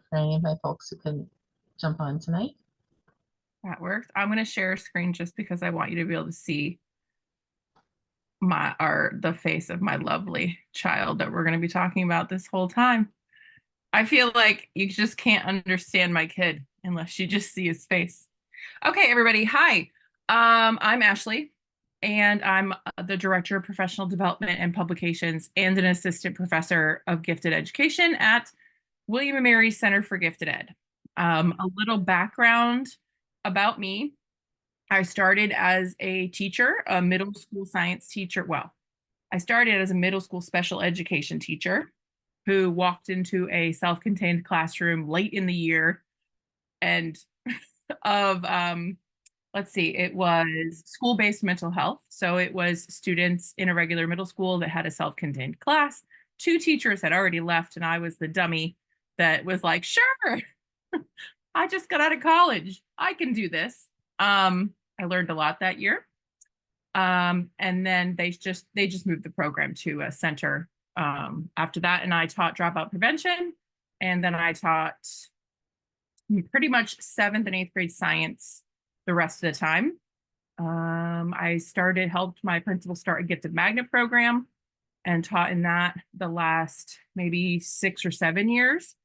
for any of my folks who couldn't jump on tonight. That works. I'm going to share a screen just because I want you to be able to see the face of my lovely child that we're going to be talking about this whole time. I feel like you just can't understand my kid unless you just see his face. Okay, everybody. Hi. I'm Ashley, and I'm the Director of Professional Development and Publications and an Assistant Professor of Gifted Education at William and Mary Center for Gifted Ed. A little background about me. I started as a teacher, a middle school science teacher. Well, I started as a middle school special education teacher who walked into a self-contained classroom late in the year and of let's see, it was school-based mental health. So it was students in a regular middle school that had a self-contained class. Two teachers had already left, and I was the dummy that was like, sure, I just got out of college. I can do this. I learned a lot that year. And then they just moved the program to a center after that. And I taught dropout prevention. And then I taught pretty much 7th and 8th grade science the rest of the time. I helped my principal start a gifted magnet program and taught in that the last maybe 6 or 7 years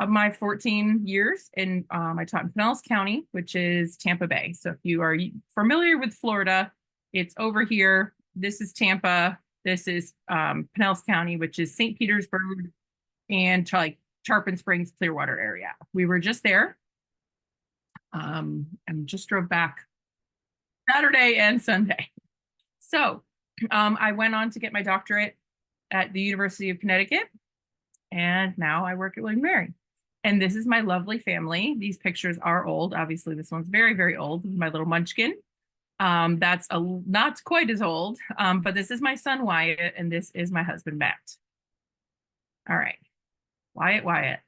of my 14 years. And I taught in Pinellas County, which is Tampa Bay. So if you are familiar with Florida, it's over here. This is Tampa. This is Pinellas County, which is St. Petersburg and like Tarpon Springs, Clearwater area. We were just there and just drove back Saturday and Sunday. So I went on to get my doctorate at the University of Connecticut, and now I work at William & Mary. And this is my lovely family. These pictures are old. Obviously, this one's very, very old. This is my little munchkin. That's not quite as old, but this is my son, Wyatt, and this is my husband, Matt. All right, Wyatt.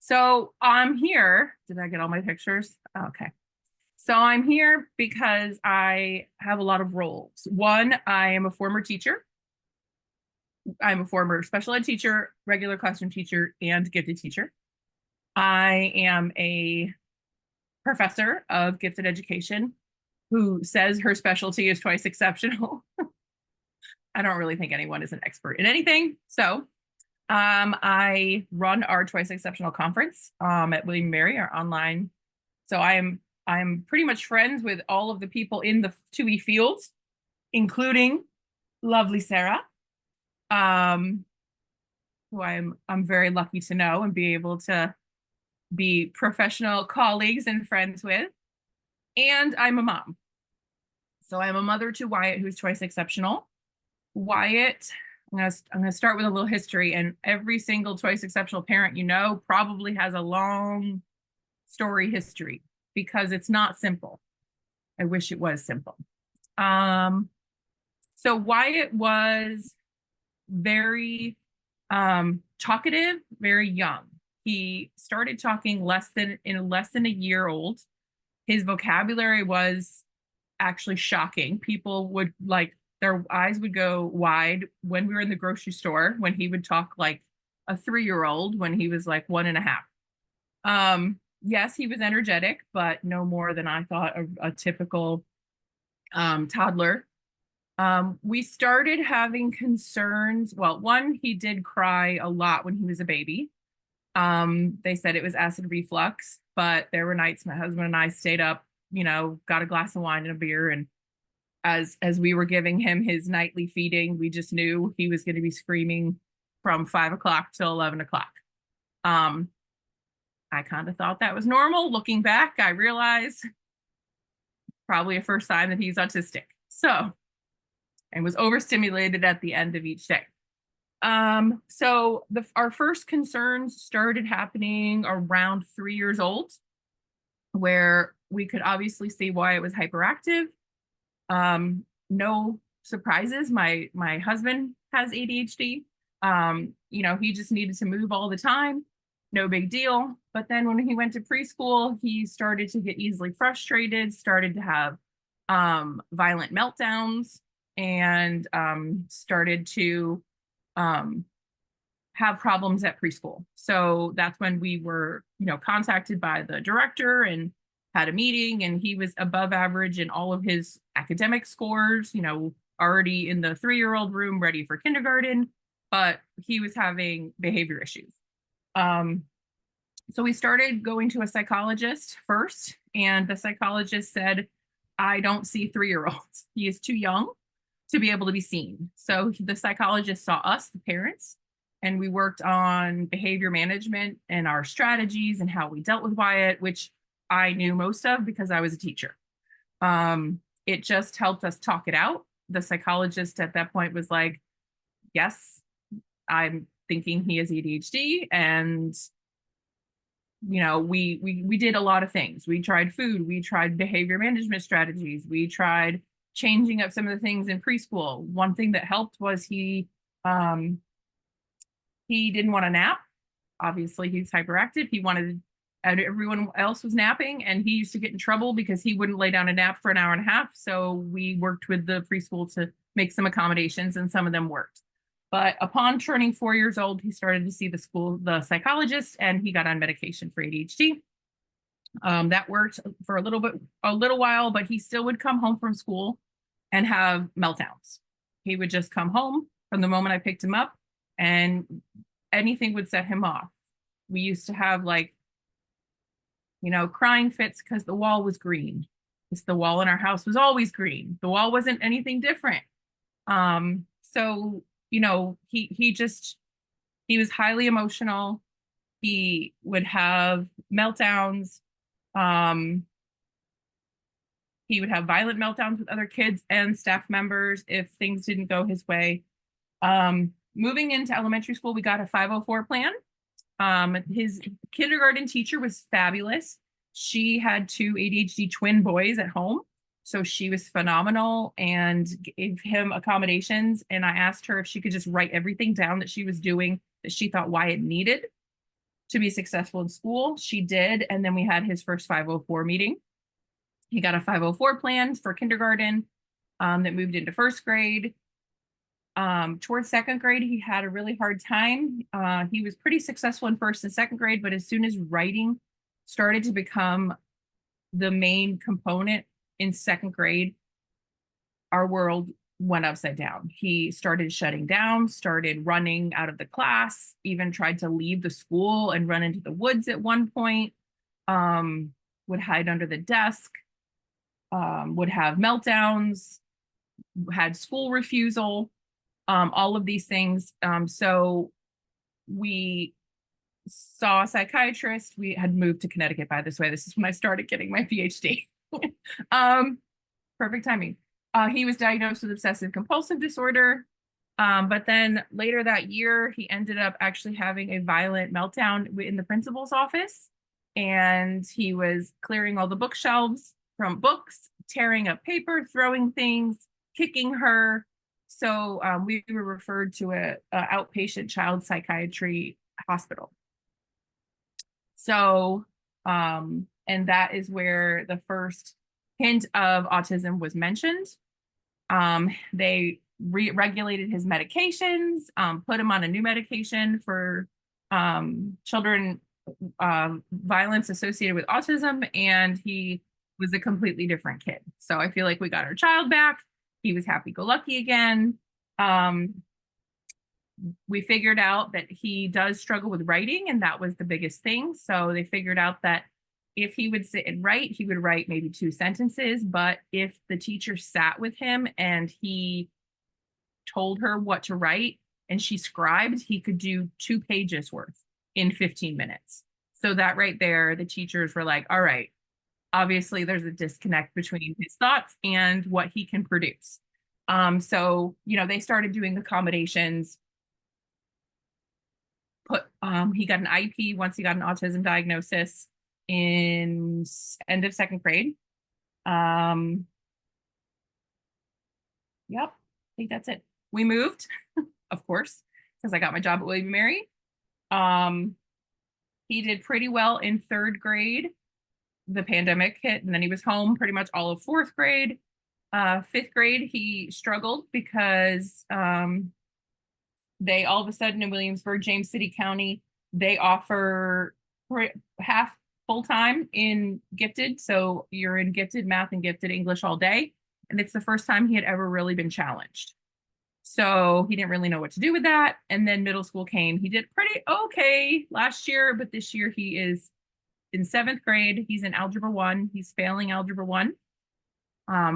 So I'm here. Did I get all my pictures? Okay. So I'm here because I have a lot of roles. One, I am a former teacher. I'm a former special ed teacher, regular classroom teacher, and gifted teacher. I am a professor of gifted education who says her specialty is twice exceptional. I don't really think anyone is an expert in anything. So I run our Twice Exceptional conference at William & Mary, our online. So I'm pretty much friends with all of the people in the 2E fields, including lovely Sarah, who I'm very lucky to know and be able to be professional colleagues and friends with. And I'm a mom. So I'm a mother to Wyatt, who's twice exceptional. Wyatt, I'm gonna start with a little history, and every single twice exceptional parent you know probably has a long story history because it's not simple. I wish it was simple. So Wyatt was very talkative, very young. He started talking less than a year old. His vocabulary was actually shocking. People would like their eyes would go wide when we were in the grocery store when he would talk like a 3-year-old when he was like 1.5. Yes, he was energetic, but no more than I thought a typical toddler. We started having concerns. Well, one, he did cry a lot when he was a baby. They said it was acid reflux, but there were nights my husband and I stayed up, got a glass of wine and a beer. And as we were giving him his nightly feeding, we just knew he was going to be screaming from 5 o'clock till 11 o'clock. I kind of thought that was normal. Looking back, I realized probably a first sign that he's autistic. So, and was overstimulated at the end of each day. So our first concerns started happening around 3 years old, where we could obviously see why it was hyperactive. No surprises. My husband has ADHD. He just needed to move all the time. No big deal. But then when he went to preschool, he started to get easily frustrated, started to have violent meltdowns, and started to have problems at preschool. So that's when we were, contacted by the director and had a meeting, and he was above average in all of his academic scores, already in the 3-year-old room ready for kindergarten, but he was having behavior issues. So we started going to a psychologist first, and the psychologist said, I don't see 3-year-olds. He is too young to be able to be seen. So the psychologist saw us, the parents, and we worked on behavior management and our strategies and how we dealt with Wyatt, which I knew most of because I was a teacher. It just helped us talk it out. The psychologist at that point was like, yes, I'm thinking he has ADHD. And we did a lot of things. We tried food, we tried behavior management strategies, we tried changing up some of the things in preschool. One thing that helped was he didn't want to nap. Obviously, he's hyperactive. He wanted, and everyone else was napping, and he used to get in trouble because he wouldn't lay down a nap for an hour and a half. So we worked with the preschool to make some accommodations, and some of them worked. But upon turning 4 years old, he started to see the psychologist, and he got on medication for ADHD. That worked for a little while, but he still would come home from school and have meltdowns. He would just come home from the moment I picked him up, and anything would set him off. We used to have crying fits because the wall was green. The wall in our house was always green. The wall wasn't anything different. So he was highly emotional. He would have meltdowns. He would have violent meltdowns with other kids and staff members if things didn't go his way. Moving into elementary school, we got a 504 plan. His kindergarten teacher was fabulous. She had 2 ADHD twin boys at home. So she was phenomenal and gave him accommodations. And I asked her if she could just write everything down that she was doing that she thought Wyatt needed to be successful in school. She did. And then we had his first 504 meeting. He got a 504 plan for kindergarten that moved into first grade. Towards second grade, he had a really hard time. He was pretty successful in first and second grade, but as soon as writing started to become the main component in second grade, our world went upside down. He started shutting down, started running out of the class, even tried to leave the school and run into the woods at one point, would hide under the desk, would have meltdowns, had school refusal, all of these things. So we saw a psychiatrist. We had moved to Connecticut, by this way. This is when I started getting my PhD. Perfect timing. He was diagnosed with obsessive compulsive disorder. But then later that year, he ended up actually having a violent meltdown in the principal's office. And he was clearing all the bookshelves from books, tearing up paper, throwing things, kicking her. So we were referred to a outpatient child psychiatry hospital. So, and that is where the first hint of autism was mentioned. They regulated his medications, put him on a new medication for children violence associated with autism, and he was a completely different kid. So I feel like we got our child back. He was happy-go-lucky again. We figured out that he does struggle with writing, and that was the biggest thing. So they figured out that if he would sit and write, he would write maybe 2 sentences. But if the teacher sat with him and he told her what to write and she scribed, he could do 2 pages worth in 15 minutes. So that right there, the teachers were like, all right, obviously there's a disconnect between his thoughts and what he can produce. So, they started doing accommodations. He got an IEP once he got an autism diagnosis in end of second grade. Yep, I think that's it. We moved, of course, because I got my job at William & Mary. He did pretty well in 3rd grade. The pandemic hit, and then he was home pretty much all of 4th grade. 5th grade, he struggled because they all of a sudden in Williamsburg, James City County, they offer half full-time in gifted. So you're in gifted math and gifted English all day. And it's the first time he had ever really been challenged. So he didn't really know what to do with that. And then middle school came. He did pretty okay last year, but this year he is in 7th grade. He's in Algebra 1. He's failing Algebra 1.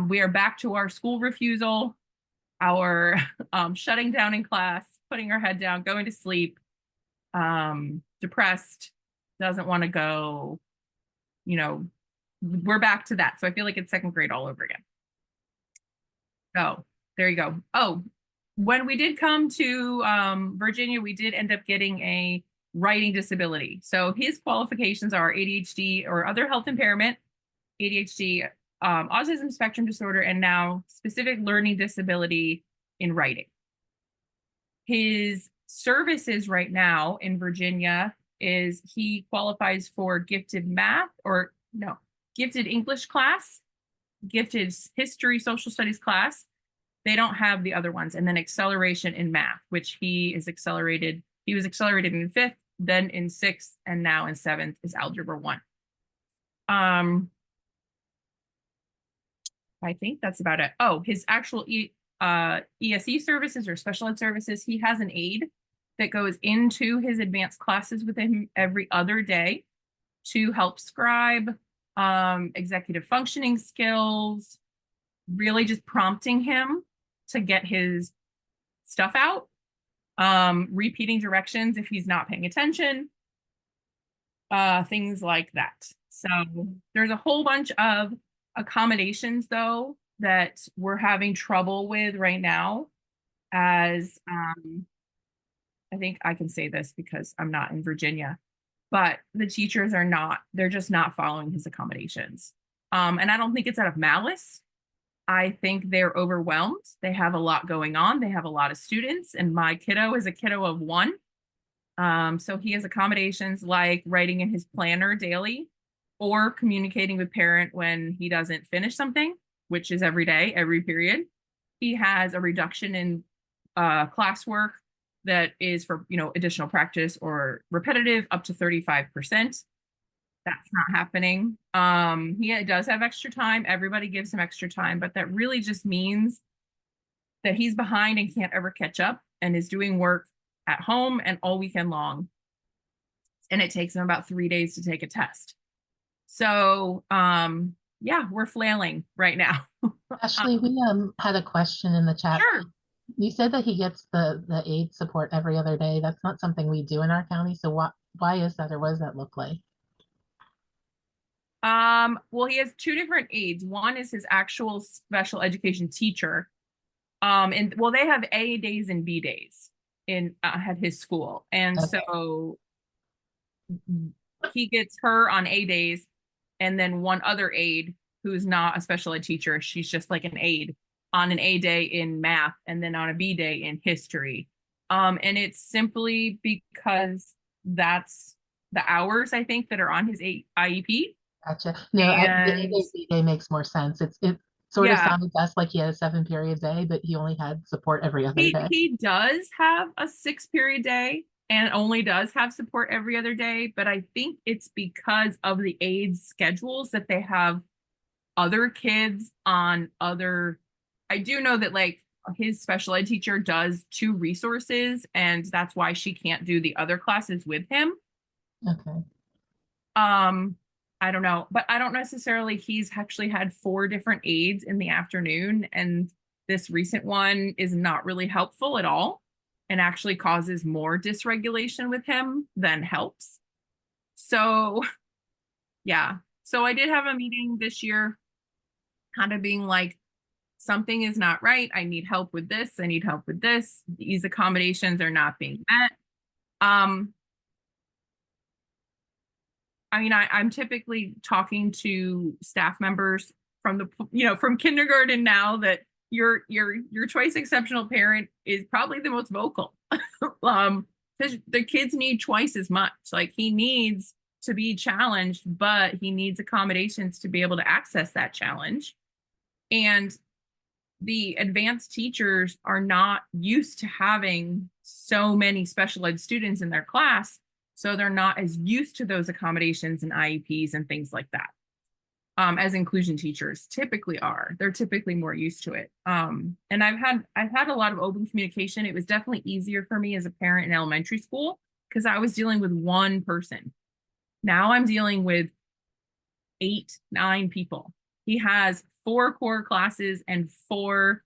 We are back to our school refusal, our shutting down in class, putting our head down, going to sleep, depressed, doesn't want to go, we're back to that. So I feel like it's 2nd grade all over again. So there you go. Oh, when we did come to Virginia, we did end up getting a writing disability. So his qualifications are ADHD or other health impairment, ADHD, autism spectrum disorder, and now specific learning disability in writing. His services right now in Virginia is he qualifies for gifted math gifted English class, gifted history, social studies class. They don't have the other ones. And then acceleration in math, which he is accelerated. He was accelerated in 5th, then in 6th, and now in 7th is Algebra 1. I think that's about it. Oh, his actual ESE services or special ed services, he has an aide that goes into his advanced classes with him every other day to help scribe, executive functioning skills, really just prompting him to get his stuff out, repeating directions if he's not paying attention, things like that. So there's a whole bunch of accommodations though that we're having trouble with right now, as I think I can say this because I'm not in Virginia, but the teachers they're just not following his accommodations. And I don't think it's out of malice. I think they're overwhelmed. They have a lot going on. They have a lot of students, and my kiddo is a kiddo of 1. So he has accommodations like writing in his planner daily or communicating with parent when he doesn't finish something, which is every day, every period. He has a reduction in classwork that is for, additional practice or repetitive up to 35%. That's not happening. He does have extra time. Everybody gives him extra time, but that really just means that he's behind and can't ever catch up and is doing work at home and all weekend long. And it takes him about 3 days to take a test. So, yeah, we're flailing right now. Ashley, we had a question in the chat. Sure. You said that he gets the aid support every other day. That's not something we do in our county. So why is that, or what does that look like? Well, he has 2 different aides. One is his actual special education teacher. And well, they have A days and B days at his school. And Okay. so he gets her on A days, and then one other aide who's not a special ed teacher. She's just like an aide on an A day in math and then on a B day in history. And it's simply because that's the hours, I think, that are on his IEP. Gotcha. No, the A day makes more sense. It sort of sounded best like he had a 7-period day, but he only had support every other day. He does have a 6-period day and only does have support every other day, but I think it's because of the aides' schedules that they have other kids on other. I do know that like his special ed teacher does 2 resources, and that's why she can't do the other classes with him. Okay. I don't know, but I don't necessarily, he's actually had 4 different aides in the afternoon, and this recent one is not really helpful at all and actually causes more dysregulation with him than helps. So yeah, so I did have a meeting this year kind of being like, something is not right. I need help with this. I need help with this. These accommodations are not being met. I mean, I'm typically talking to staff members from from kindergarten now that your choice exceptional parent is probably the most vocal. Because the kids need twice as much. Like, he needs to be challenged, but he needs accommodations to be able to access that challenge. And the advanced teachers are not used to having so many special ed students in their class. So they're not as used to those accommodations and IEPs and things like that. As inclusion teachers typically are. They're typically more used to it. And I've had a lot of open communication. It was definitely easier for me as a parent in elementary school because I was dealing with one person. Now I'm dealing with 8, 9 people. He has 4 core classes and 4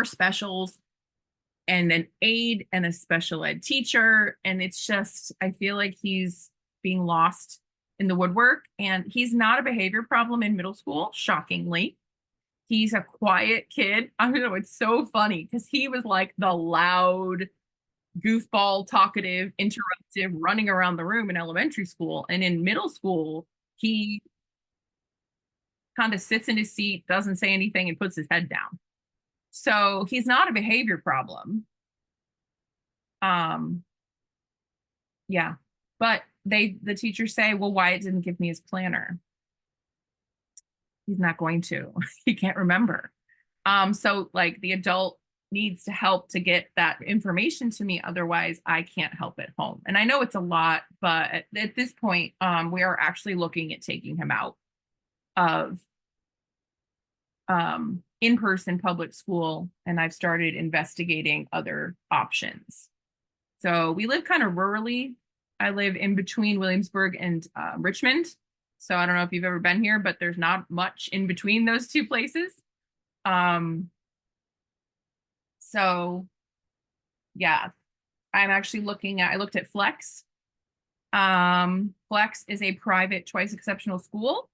specials and an aide and a special ed teacher. And it's just, I feel like he's being lost in the woodwork. And he's not a behavior problem in middle school, shockingly. He's a quiet kid. I don't know, it's so funny because he was like the loud, goofball, talkative, interruptive, running around the room in elementary school. And in middle school, he kind of sits in his seat, doesn't say anything, and puts his head down. So he's not a behavior problem. Yeah. But the teachers say, well, Wyatt didn't give me his planner. He's not going to. He can't remember. So like the adult needs to help to get that information to me. Otherwise, I can't help at home. And I know it's a lot, but at this point, we are actually looking at taking him out of in-person public school, and I've started investigating other options. So we live kind of rurally. I live in between Williamsburg and Richmond. So I don't know if you've ever been here, but there's not much in between those two places. So yeah, I'm actually I looked at Flex. Flex is a private twice exceptional school.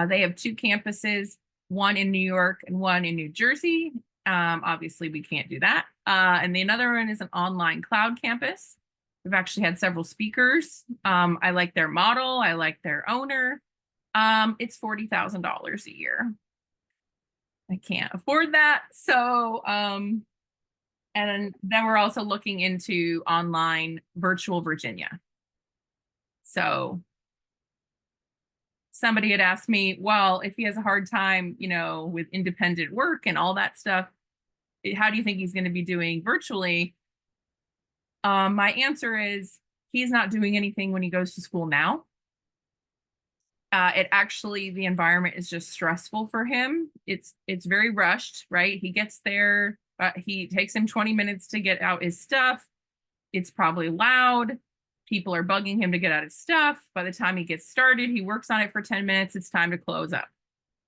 They have 2 campuses, one in New York and one in New Jersey. Obviously we can't do that. And the another one is an online cloud campus. We've actually had several speakers. I like their model. I like their owner. It's $40,000 a year. I can't afford that. So, and then we're also looking into online virtual Virginia. So somebody had asked me, well, if he has a hard time, with independent work and all that stuff, how do you think he's going to be doing virtually? My answer is he's not doing anything when he goes to school now. The environment is just stressful for him. It's very rushed, right? He gets there, he takes him 20 minutes to get out his stuff. It's probably loud. People are bugging him to get out his stuff. By the time he gets started, he works on it for 10 minutes. It's time to close up.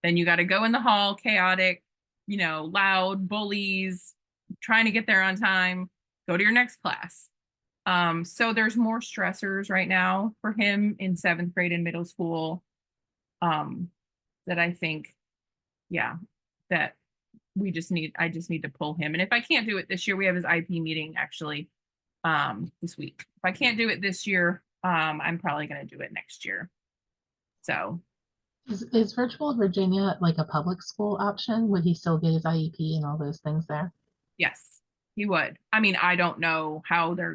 Then you got to go in the hall, chaotic, loud, bullies, trying to get there on time, go to your next class. So there's more stressors right now for him in 7th grade and middle school. That I think, that I just need to pull him. And if I can't do it this year, we have his IP meeting actually this week. If I can't do it this year, I'm probably going to do it next year. So is virtual Virginia like a public school option? Would he still get his IEP and all those things there? Yes, he would. I mean, I don't know how they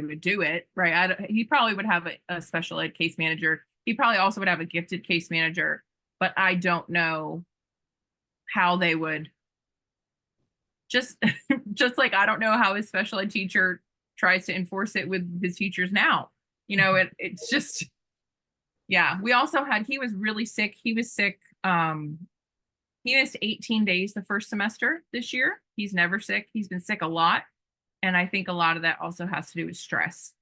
would do it, right? He probably would have a special ed case manager. He probably also would have a gifted case manager, but I don't know how they would just like I don't know how his special ed teacher tries to enforce it with his teachers now. It's just, yeah. We also he was really sick. He was sick. He missed 18 days the first semester this year. He's never sick. He's been sick a lot. And I think a lot of that also has to do with stress.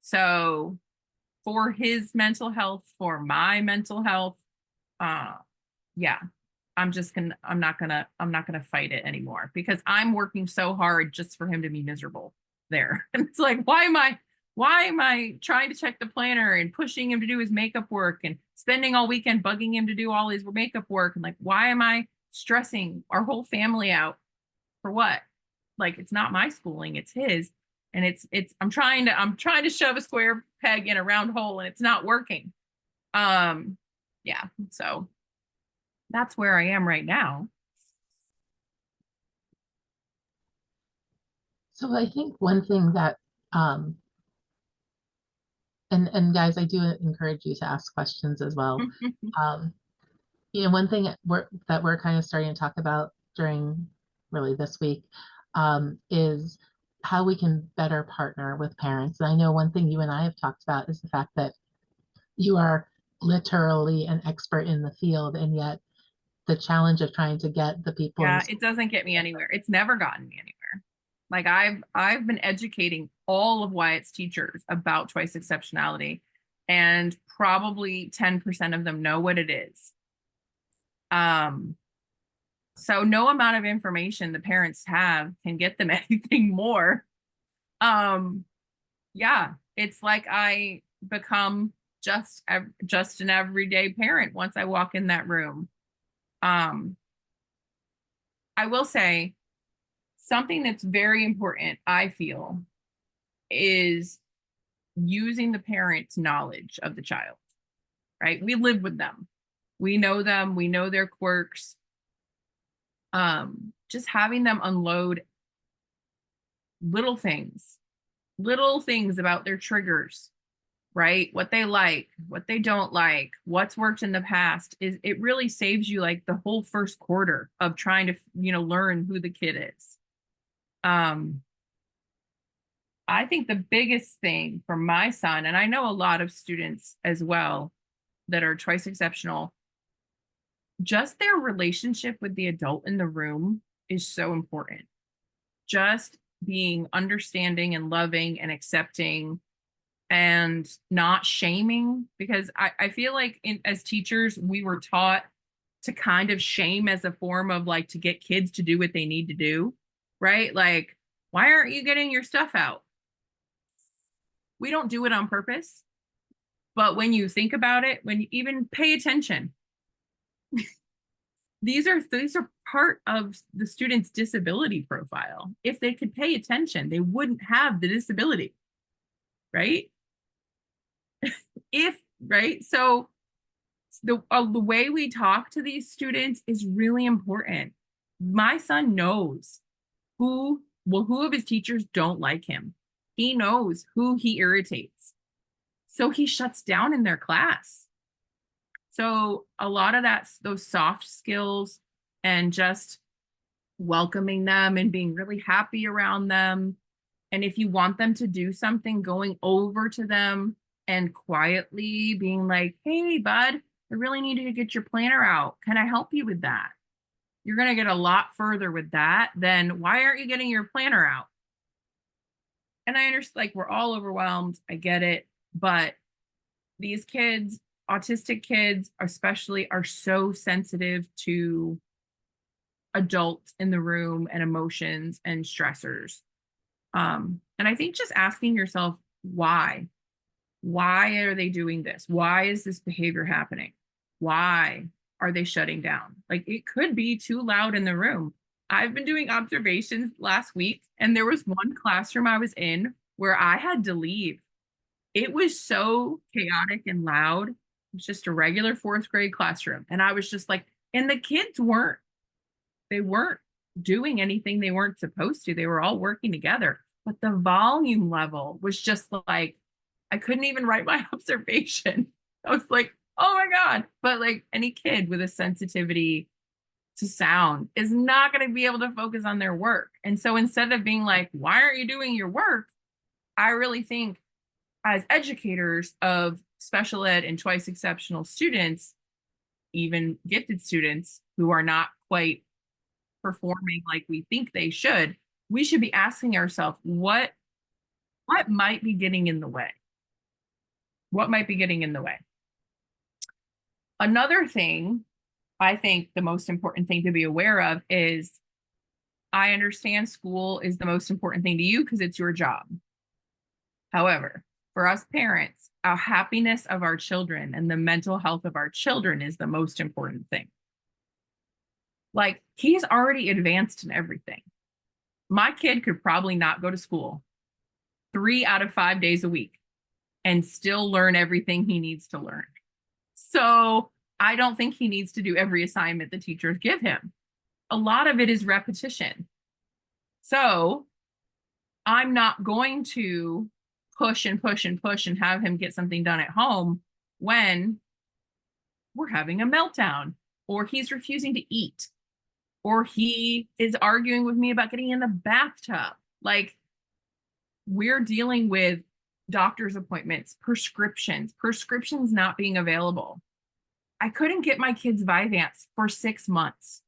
So for his mental health, for my mental health, yeah, I'm not gonna fight it anymore because I'm working so hard just for him to be miserable there. And it's like, why am I trying to check the planner and pushing him to do his makeup work and spending all weekend bugging him to do all his makeup work? And like, why am I stressing our whole family out for what? Like, it's not my schooling, it's his. And I'm trying to shove a square peg in a round hole and it's not working. Yeah, so that's where I am right now. So I think one thing that and guys, I do encourage you to ask questions as well. One thing that we're kind of starting to talk about during really this week is how we can better partner with parents. And I know one thing you and I have talked about is the fact that you are literally an expert in the field, and yet the challenge of trying to get the people in Yeah, the it doesn't get me anywhere. It's never gotten me anywhere. Like I've been educating all of Wyatt's teachers about twice exceptionality, and probably 10% of them know what it is. So no amount of information the parents have can get them anything more. Um, yeah, it's like I become just an everyday parent once I walk in that room. Um, I will say something that's very important, I feel, is using the parent's knowledge of the child, right? We live with them. We know them, we know their quirks. Just having them unload little things about their triggers, right? What they like, what they don't like, what's worked in the past, is it really saves you like the whole first quarter of trying to, learn who the kid is. I think the biggest thing for my son, and I know a lot of students as well that are twice exceptional, just their relationship with the adult in the room is so important. Just being understanding and loving and accepting and not shaming, because I feel like as teachers, we were taught to kind of shame as a form of like to get kids to do what they need to do, right? Like, why aren't you getting your stuff out? We don't do it on purpose, but when you think about it, when you even pay attention, these are part of the student's disability profile. If they could pay attention, they wouldn't have the disability, right? Right? So the way we talk to these students is really important. My son knows who of his teachers don't like him. He knows who he irritates. So he shuts down in their class. So a lot of those soft skills and just welcoming them and being really happy around them. And if you want them to do something, going over to them and quietly being like, hey, bud, I really need you to get your planner out. Can I help you with that? You're going to get a lot further with that than why aren't you getting your planner out? And I understand, like, we're all overwhelmed. I get it. But these kids, autistic kids especially, are so sensitive to adults in the room and emotions and stressors. And I think just asking yourself, why? Why are they doing this? Why is this behavior happening? Why are they shutting down? Like, it could be too loud in the room. I've been doing observations last week, and there was one classroom I was in where I had to leave. It was so chaotic and loud. It was just a regular fourth grade classroom. And I was just like, and the kids weren't doing anything they weren't supposed to. They were all working together. But the volume level was just like, I couldn't even write my observation. I was like, oh my God. But like any kid with a sensitivity to sound is not going to be able to focus on their work. And so instead of being like, why aren't you doing your work? I really think as educators of special ed and twice exceptional students, even gifted students who are not quite performing like we think they should, we should be asking ourselves, what might be getting in the way? What might be getting in the way? Another thing, I think the most important thing to be aware of is, I understand school is the most important thing to you because it's your job. However, for us parents, our happiness of our children and the mental health of our children is the most important thing. Like, he's already advanced in everything. My kid could probably not go to school 3 out of 5 days a week and still learn everything he needs to learn. So I don't think he needs to do every assignment the teachers give him. A lot of it is repetition. So I'm not going to push and push and push and have him get something done at home when we're having a meltdown or he's refusing to eat, or he is arguing with me about getting in the bathtub. Like, we're dealing with doctor's appointments, prescriptions not being available. I couldn't get my kids Vyvanse for 6 months.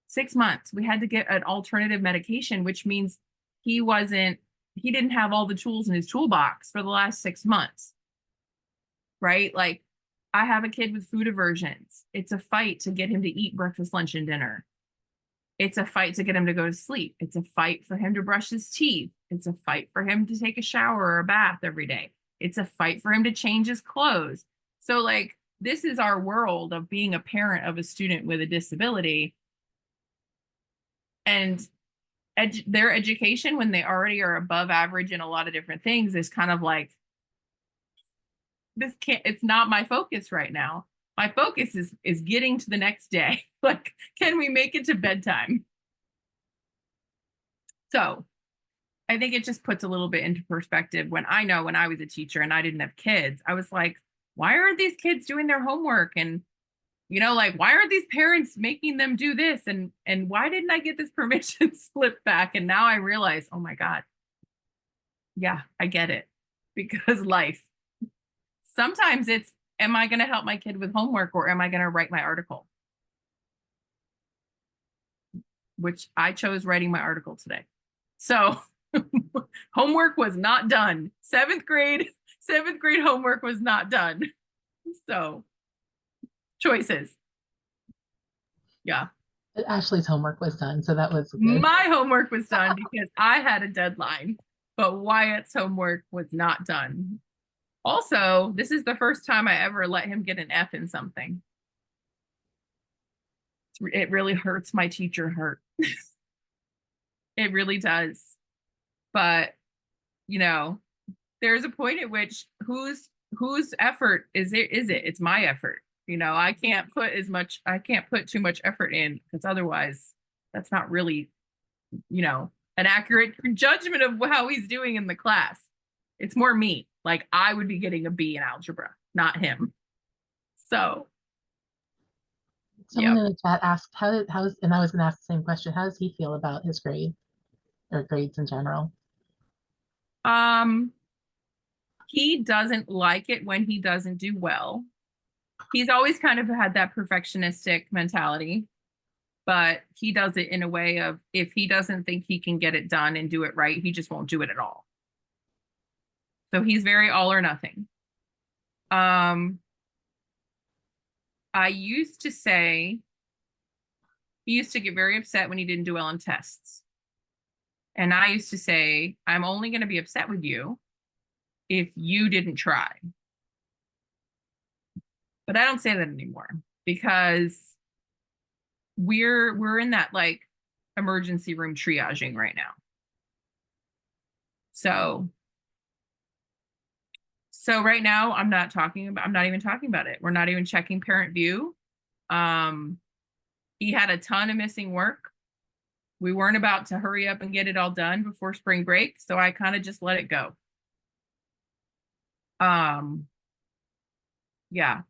6 months. We had to get an alternative medication, which means he didn't have all the tools in his toolbox for the last 6 months. Right? Like, I have a kid with food aversions. It's a fight to get him to eat breakfast, lunch, and dinner. It's a fight to get him to go to sleep. It's a fight for him to brush his teeth. It's a fight for him to take a shower or a bath every day. It's a fight for him to change his clothes. So, like, this is our world of being a parent of a student with a disability. And their education, when they already are above average in a lot of different things, is kind of like, it's not my focus right now. My focus is getting to the next day. Like, can we make it to bedtime? So I think it just puts a little bit into perspective. When I was a teacher and I didn't have kids, I was like, why aren't these kids doing their homework? And, like, why aren't these parents making them do this? And why didn't I get this permission slip back? And now I realize, oh my God. Yeah, I get it. Because life. Sometimes it's, am I going to help my kid with homework, or am I going to write my article? Which I chose writing my article today. So homework was not done. Seventh grade homework was not done. So choices. Yeah. Ashley's homework was done, so that was good. My homework was done because I had a deadline, but Wyatt's homework was not done. Also, this is the first time I ever let him get an F in something. It really hurts my teacher heart. It really does. But, there's a point at which whose effort is it? It's my effort. I can't put too much effort in, because otherwise that's not really, an accurate judgment of how he's doing in the class. It's more me. Like, I would be getting a B in algebra, not him. So someone in the chat asked, and I was going to ask the same question. How does he feel about his grade, or grades in general? He doesn't like it when he doesn't do well. He's always kind of had that perfectionistic mentality, but he does it in a way of, if he doesn't think he can get it done and do it right, he just won't do it at all. So he's very all or nothing. I used to say, he used to get very upset when he didn't do well on tests. And I used to say, I'm only going to be upset with you if you didn't try. But I don't say that anymore, because we're in that, like, emergency room triaging right now. So right now I'm not even talking about it. We're not even checking parent view. He had a ton of missing work. We weren't about to hurry up and get it all done before spring break, so I kind of just let it go. Yeah.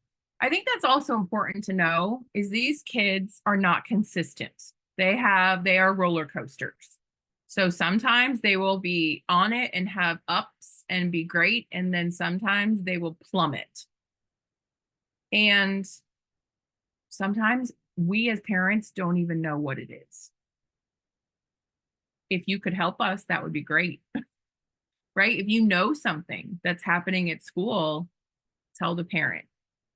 I think that's also important to know, is these kids are not consistent. They are roller coasters. So sometimes they will be on it and have ups and be great, and then sometimes they will plummet. And sometimes we as parents don't even know what it is. If you could help us, that would be great. Right? If you know something that's happening at school, tell the parent.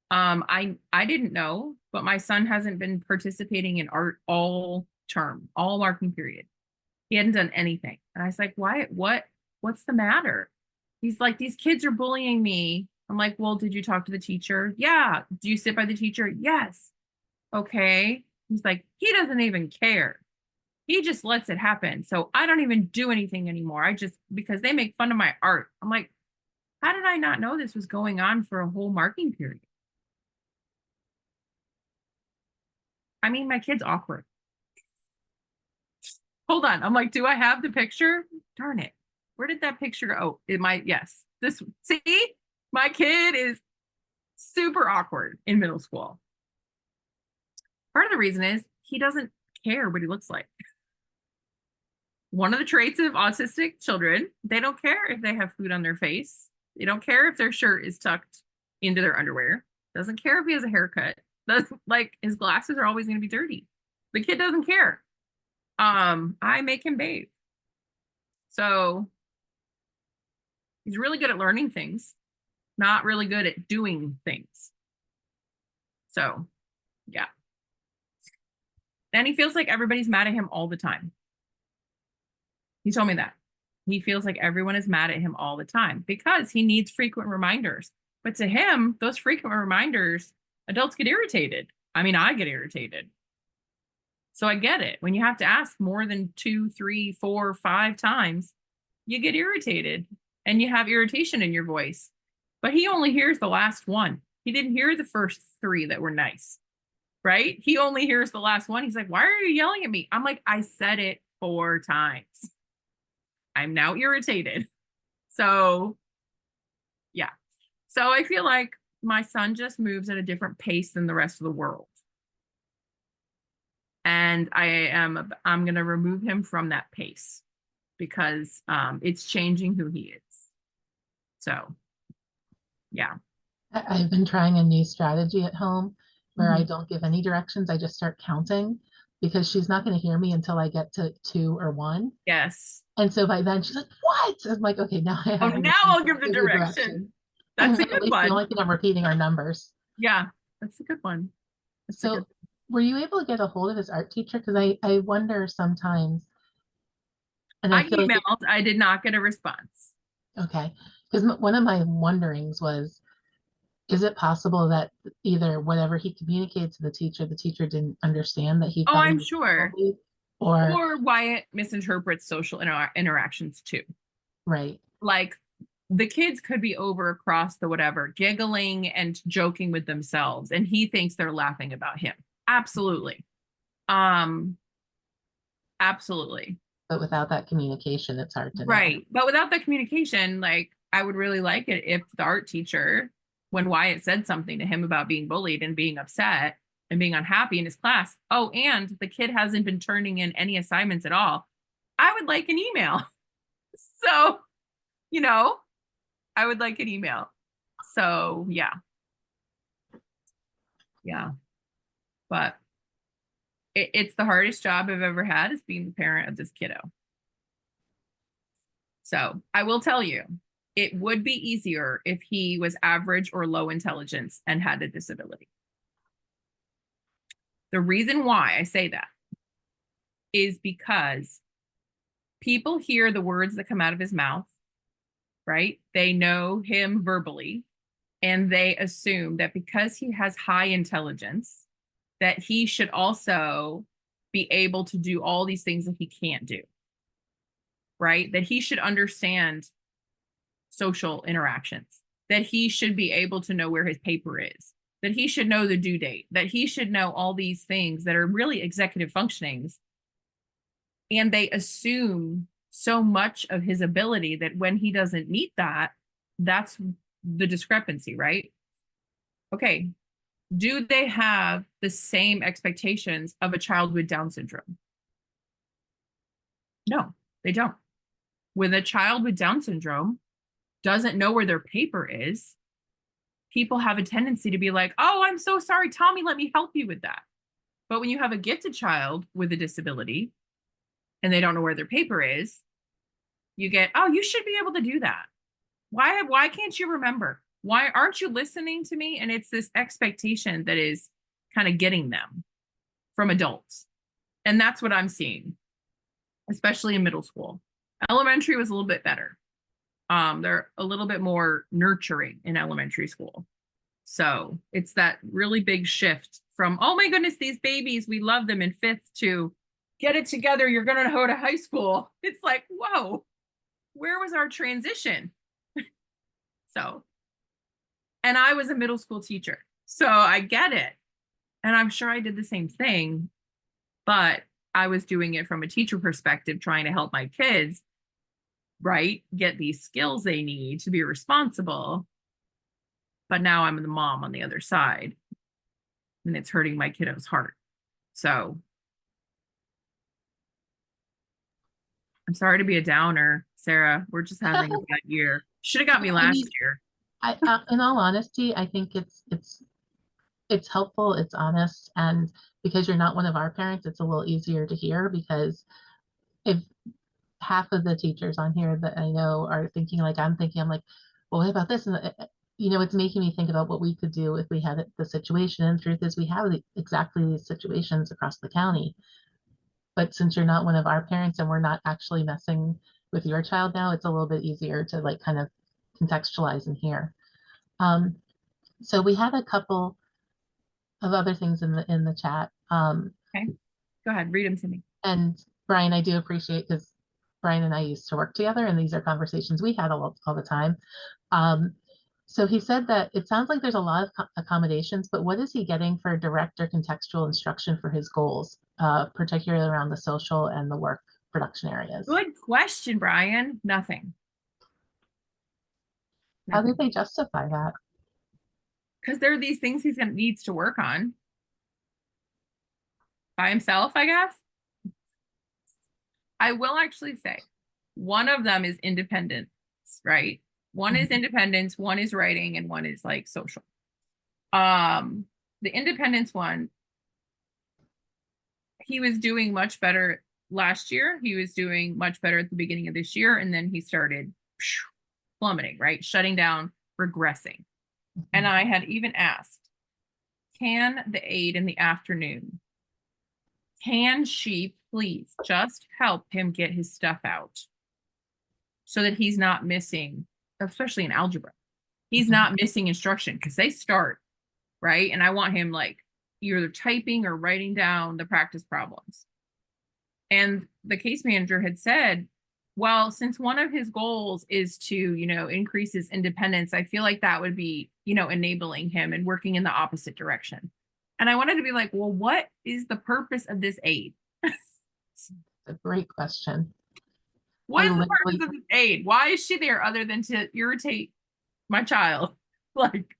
I didn't know, but my son hasn't been participating in art all term, all marking period. He hadn't done anything. And I was like, what's the matter? He's like, these kids are bullying me. I'm like, well, did you talk to the teacher? Yeah. Do you sit by the teacher? Yes. Okay. He's like, he doesn't even care. He just lets it happen. So I don't even do anything anymore. Because they make fun of my art. I'm like, how did I not know this was going on for a whole marking period? I mean, my kid's awkward. Hold on. I'm like, do I have the picture? Darn it. Where did that picture go? Oh, yes. See, my kid is super awkward in middle school. Part of the reason is he doesn't care what he looks like. One of the traits of autistic children, they don't care if they have food on their face. They don't care if their shirt is tucked into their underwear. Doesn't care if he has a haircut. Doesn't like his glasses are always going to be dirty. The kid doesn't care. I make him bathe. So he's really good at learning things, not really good at doing things. So, yeah. And he feels like everybody's mad at him all the time. He told me that. He feels like everyone is mad at him all the time because he needs frequent reminders. But to him, those frequent reminders, adults get irritated. I mean, I get irritated. So I get it. When you have to ask more than 2, 3, 4, 5 times, you get irritated and you have irritation in your voice. But he only hears the last one. He didn't hear the first 3 that were nice, right? He only hears the last one. He's like, why are you yelling at me? I'm like, I said it 4 times. I'm now irritated. So, yeah. So I feel like my son just moves at a different pace than the rest of the world. And I'm going to remove him from that pace because it's changing who he is. So, yeah. I've been trying a new strategy at home where I don't give any directions. I just start counting because she's not going to hear me until I get to 2 or 1. Yes. And so by then she's like, what? I'm like, okay, now I have now I'll give the direction. That's a At good least the one. only thing I'm repeating are numbers. Yeah, that's a good one. So were you able to get a hold of his art teacher? Because I wonder sometimes, and I feel like emailed, I did not get a response. okay, because one of my wonderings was, is it possible that either whatever he communicated to the teacher didn't understand that he Oh, thought he I'm was sure. bullied, or Wyatt misinterprets social interactions too. right. Like the kids could be over across the whatever, giggling and joking with themselves, and he thinks they're laughing about him. Absolutely. Absolutely. But without that communication, it's hard to know. Right. But without that communication, like I would really like it if the art teacher, when Wyatt said something to him about being bullied and being upset and being unhappy in his class, oh, and the kid hasn't been turning in any assignments at all, I would like an email. So, I would like an email. So, yeah. Yeah. But it's the hardest job I've ever had is being the parent of this kiddo. So I will tell you, it would be easier if he was average or low intelligence and had a disability. The reason why I say that is because people hear the words that come out of his mouth, right? They know him verbally, and they assume that because he has high intelligence, that he should also be able to do all these things that he can't do, right? That he should understand social interactions, that he should be able to know where his paper is, that he should know the due date, that he should know all these things that are really executive functionings. And they assume so much of his ability that when he doesn't meet that, that's the discrepancy, right? Okay. Do they have the same expectations of a child with Down syndrome? No, they don't. When a child with Down syndrome doesn't know where their paper is, people have a tendency to be like, oh, I'm so sorry, Tommy, let me help you with that. But when you have a gifted child with a disability and they don't know where their paper is, you get, oh, you should be able to do that. Why can't you remember? Why aren't you listening to me? And it's this expectation that is kind of getting them from adults. And that's what I'm seeing, especially in middle school. Elementary was a little bit better. They're a little bit more nurturing in elementary school. So it's that really big shift from, oh my goodness, these babies, we love them in 5th to get it together, you're going to go to high school. It's like, whoa, where was our transition? So, and I was a middle school teacher, so I get it. And I'm sure I did the same thing, but I was doing it from a teacher perspective, trying to help my kids, right, get these skills they need to be responsible. But now I'm the mom on the other side, and it's hurting my kiddo's heart. So I'm sorry to be a downer, Sarah. We're just having a bad year. Should have got me I last mean, year. in all honesty, I think it's helpful, it's honest, and because you're not one of our parents, it's a little easier to hear because if half of the teachers on here that I know are thinking like I'm thinking, I'm like, well, what about this? And it's making me think about what we could do if we had the situation. And the truth is, we have exactly these situations across the county. But since you're not one of our parents and we're not actually messing with your child now, it's a little bit easier to like kind of contextualize and hear. Um, so we had a couple of other things in the chat. Okay, go ahead, read them to me. And Brian, I do appreciate because Brian and I used to work together, and these are conversations we had all the time. Um, so he said that it sounds like there's a lot of accommodations, but what is he getting for direct or contextual instruction for his goals, particularly around the social and the work production areas? Good question, Brian. Nothing. How do Nothing. they justify that? Because there are these things he's gonna needs to work on by himself, I guess. I will actually say one of them is independence, right? One is independence, one is writing, and one is like social. The independence one, he was doing much better last year. He was doing much better at the beginning of this year, and then he started plummeting, right? Shutting down, regressing. And I had even asked, can the aide in the afternoon, can she please just help him get his stuff out so that he's not missing, especially in algebra, he's not missing instruction because they start, right? And I want him like either typing or writing down the practice problems. And the case manager had said, well, since one of his goals is to, increase his independence, I feel like that would be, enabling him and working in the opposite direction. And I wanted to be like, well, what is the purpose of this aid? It's a great question. What is the purpose of this aid? Why is she there other than to irritate my child? Like,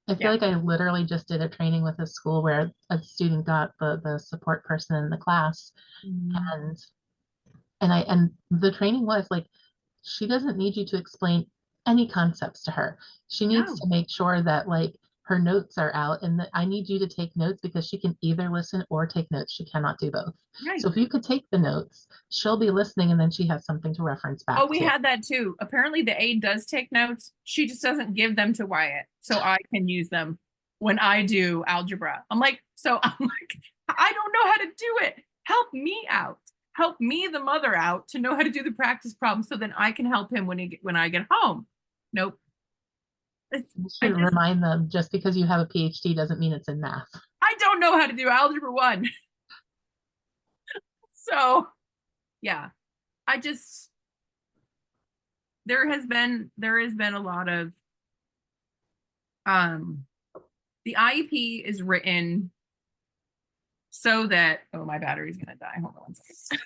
I feel like I literally just did a training with a school where a student got the support person in the class, and and the training was like, she doesn't need you to explain any concepts to her. She needs no, to make sure that like her notes are out and that I need you to take notes because she can either listen or take notes. She cannot do both. right. So if you could take the notes, she'll be listening and then she has something to reference back Oh, we to. had that too. Apparently, the aide does take notes. She just doesn't give them to Wyatt, so I can use them when I do algebra. I'm like, I don't know how to do it. Help me out. Help me, the mother, out to know how to do the practice problem, so then I can help him when I get home. Nope. You should remind them just because you have a PhD doesn't mean it's in math. I don't know how to do algebra 1. So, yeah, I just there has been a lot of the IEP is written so that my battery's gonna die. Hold on one second.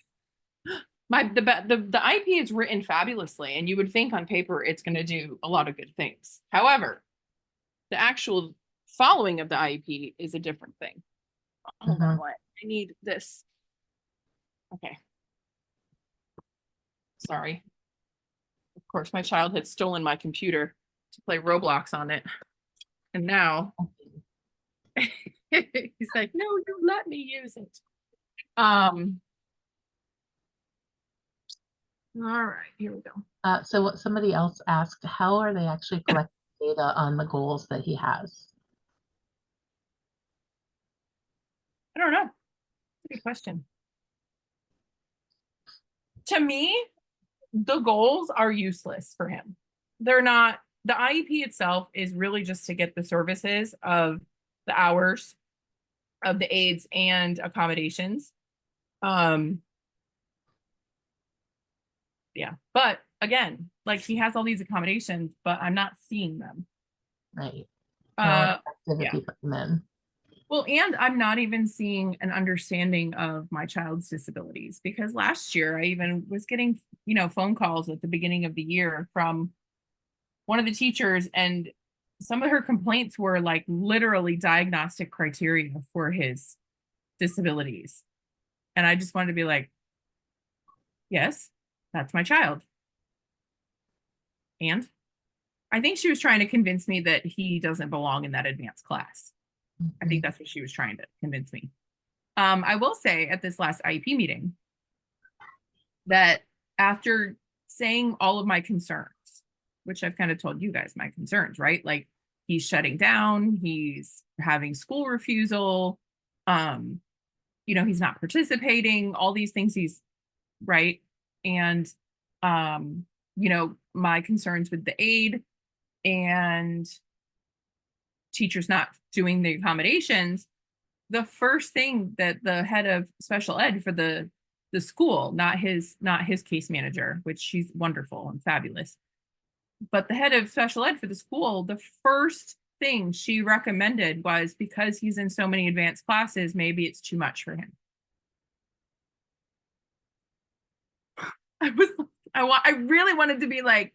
The IEP is written fabulously, and you would think on paper it's gonna do a lot of good things. However, the actual following of the IEP is a different thing. Hold on, what? I need this. Okay. Sorry. Of course, my child had stolen my computer to play Roblox on it. And now he's like, no, you let me use it. All right, here we go. So what somebody else asked, how are they actually collecting data on the goals that he has? I don't know. That's a good question. To me, the goals are useless for him. They're not, the IEP itself is really just to get the services of the hours of the aides and accommodations. Yeah, but again, like he has all these accommodations, but I'm not seeing them. Right. Yeah. Them. Well, and I'm not even seeing an understanding of my child's disabilities, because last year I even was getting, phone calls at the beginning of the year from one of the teachers, and some of her complaints were like literally diagnostic criteria for his disabilities. And I just wanted to be like, yes, that's my child. And I think she was trying to convince me that he doesn't belong in that advanced class. I think Mhm. that's what she was trying to convince me. I will say at this last IEP meeting that after saying all of my concerns, which I've kind of told you guys my concerns, right? Like he's shutting down, he's having school refusal, um, he's not participating, all these things he's right. And my concerns with the aid and teachers not doing the accommodations, the first thing that the head of special ed for the school, not his case manager, which she's wonderful and fabulous, but the head of special ed for the school, the first thing she recommended was because he's in so many advanced classes, maybe it's too much for him. I was I really wanted to be like,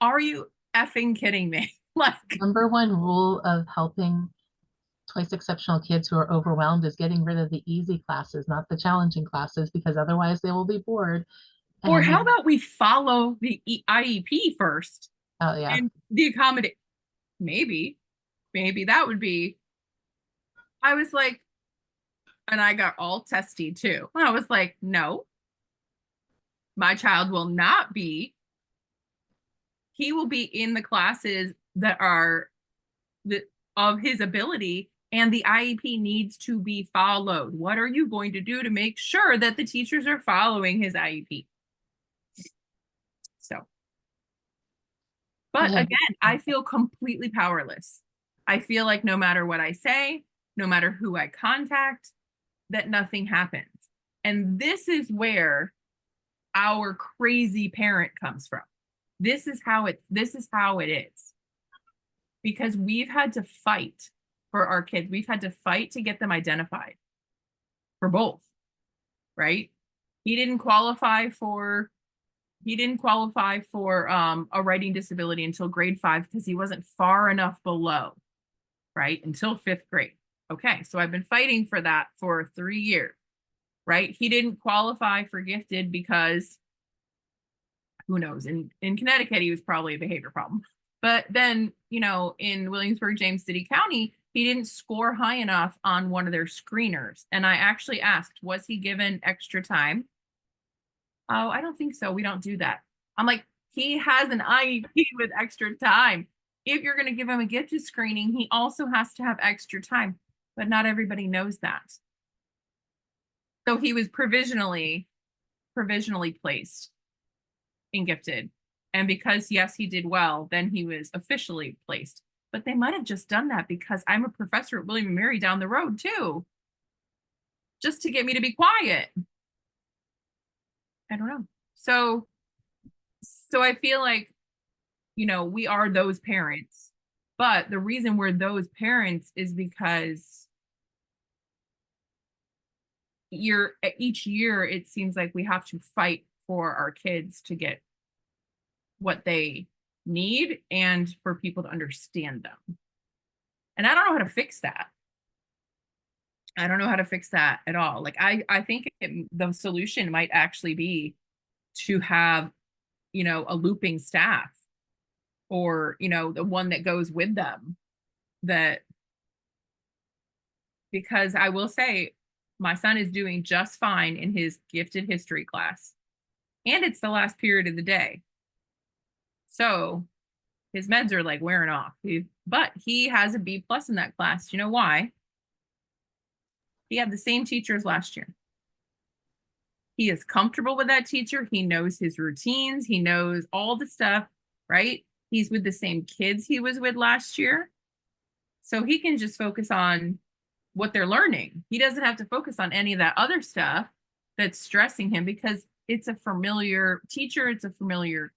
are you effing kidding me? Like, Number one rule of helping twice exceptional kids who are overwhelmed is getting rid of the easy classes, not the challenging classes, because otherwise they will be bored. or And how about we follow the IEP first oh yeah, and the accommodate maybe that would be. I was like, and I got all testy too. I was like, no, my child will not be. He will be in the classes that are of his ability, and the IEP needs to be followed. What are you going to do to make sure that the teachers are following his IEP? So, I but have again, I feel completely powerless. I feel like no matter what I say, no matter who I contact, that nothing happens. And this is where our crazy parent comes from. This is how it is. Because we've had to fight for our kids. We've had to fight to get them identified for both, right? He didn't qualify for a writing disability until grade 5 because he wasn't far enough below, right? Until 5th grade. Okay, so I've been fighting for that for 3 years, right? He didn't qualify for gifted because who knows? In Connecticut, he was probably a behavior problem. But then, in Williamsburg, James City County, he didn't score high enough on one of their screeners. And I actually asked, was he given extra time? Oh, I don't think so. We don't do that. I'm like, he has an IEP with extra time. If you're going to give him a gifted screening, he also has to have extra time. But not everybody knows that. So he was provisionally placed in gifted. And because, yes, he did well, then he was officially placed. But they might have just done that because I'm a professor at William and Mary down the road, too. Just to get me to be quiet. I don't know. So I feel like, we are those parents. But the reason we're those parents is because each year it seems like we have to fight for our kids to get what they need and for people to understand them. And I don't know how to fix that. I don't know how to fix that at all. Like I think the solution might actually be to have, a looping staff or, the one that goes with them that because I will say my son is doing just fine in his gifted history class. And it's the last period of the day. So his meds are like wearing off. But he has a B plus in that class. You know why? He had the same teachers last year. He is comfortable with that teacher. He knows his routines. He knows all the stuff, right? He's with the same kids he was with last year. So he can just focus on what they're learning. He doesn't have to focus on any of that other stuff that's stressing him because it's a familiar teacher, it's a familiar,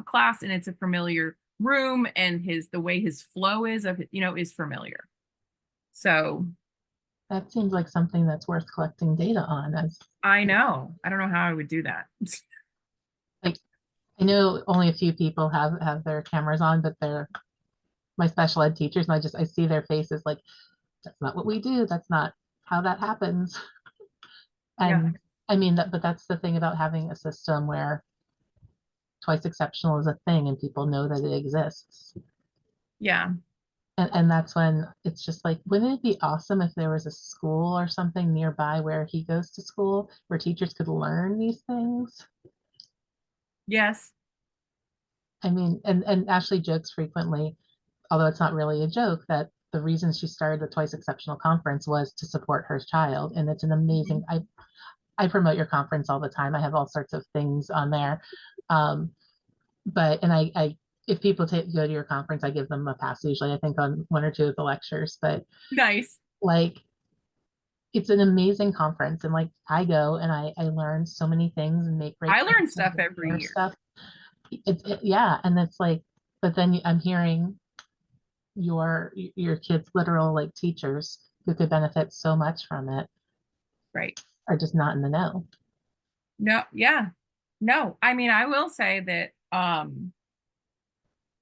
class, and it's a familiar room, and the way his flow is is familiar. So that seems like something that's worth collecting data on. As I know. I don't know how I would do that. like, I know only a few people have their cameras on, but they're my special ed teachers, and I see their faces like, that's not what we do. That's not how that happens. Yeah. And I mean that, but that's the thing about having a system where twice exceptional is a thing and people know that it exists. Yeah. And that's when it's just like, wouldn't it be awesome if there was a school or something nearby where he goes to school where teachers could learn these things? Yes. I mean, and Ashley jokes frequently, although it's not really a joke, that the reason she started the Twice Exceptional Conference was to support her child. And it's an amazing, Mhm. I promote your conference all the time. I have all sorts of things on there. Um, but and I if people go to your conference, I give them a pass usually, I think on one or two of the lectures. But Nice. like it's an amazing conference, and like I go and I learn so many things and make great I learn connections stuff and every share year. stuff. Yeah, and it's like, but then I'm hearing your kids' literal like teachers who could benefit so much from it Right. are just not in the know. No, yeah. No, I mean, I will say that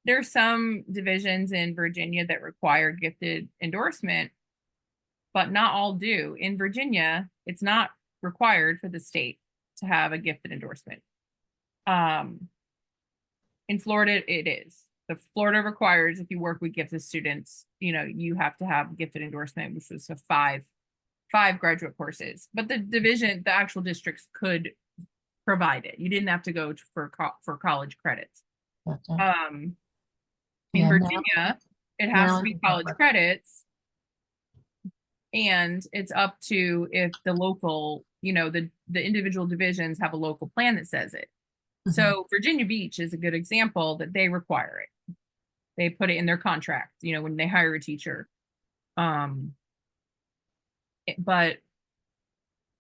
there's some divisions in Virginia that require gifted endorsement, but not all do. In Virginia, it's not required for the state to have a gifted endorsement. Um, in Florida, it is. The Florida requires if you work with gifted students, you have to have gifted endorsement, which was a five graduate courses. But the actual districts could provide it. You didn't have to go for college credits. Gotcha. Um, in Yeah, Virginia, it has to Maryland be does not college work. credits, and it's up to if the local, the individual divisions have a local plan that says it. Mhm. So Virginia Beach is a good example that they require it. They put it in their contract, when they hire a teacher. Um, but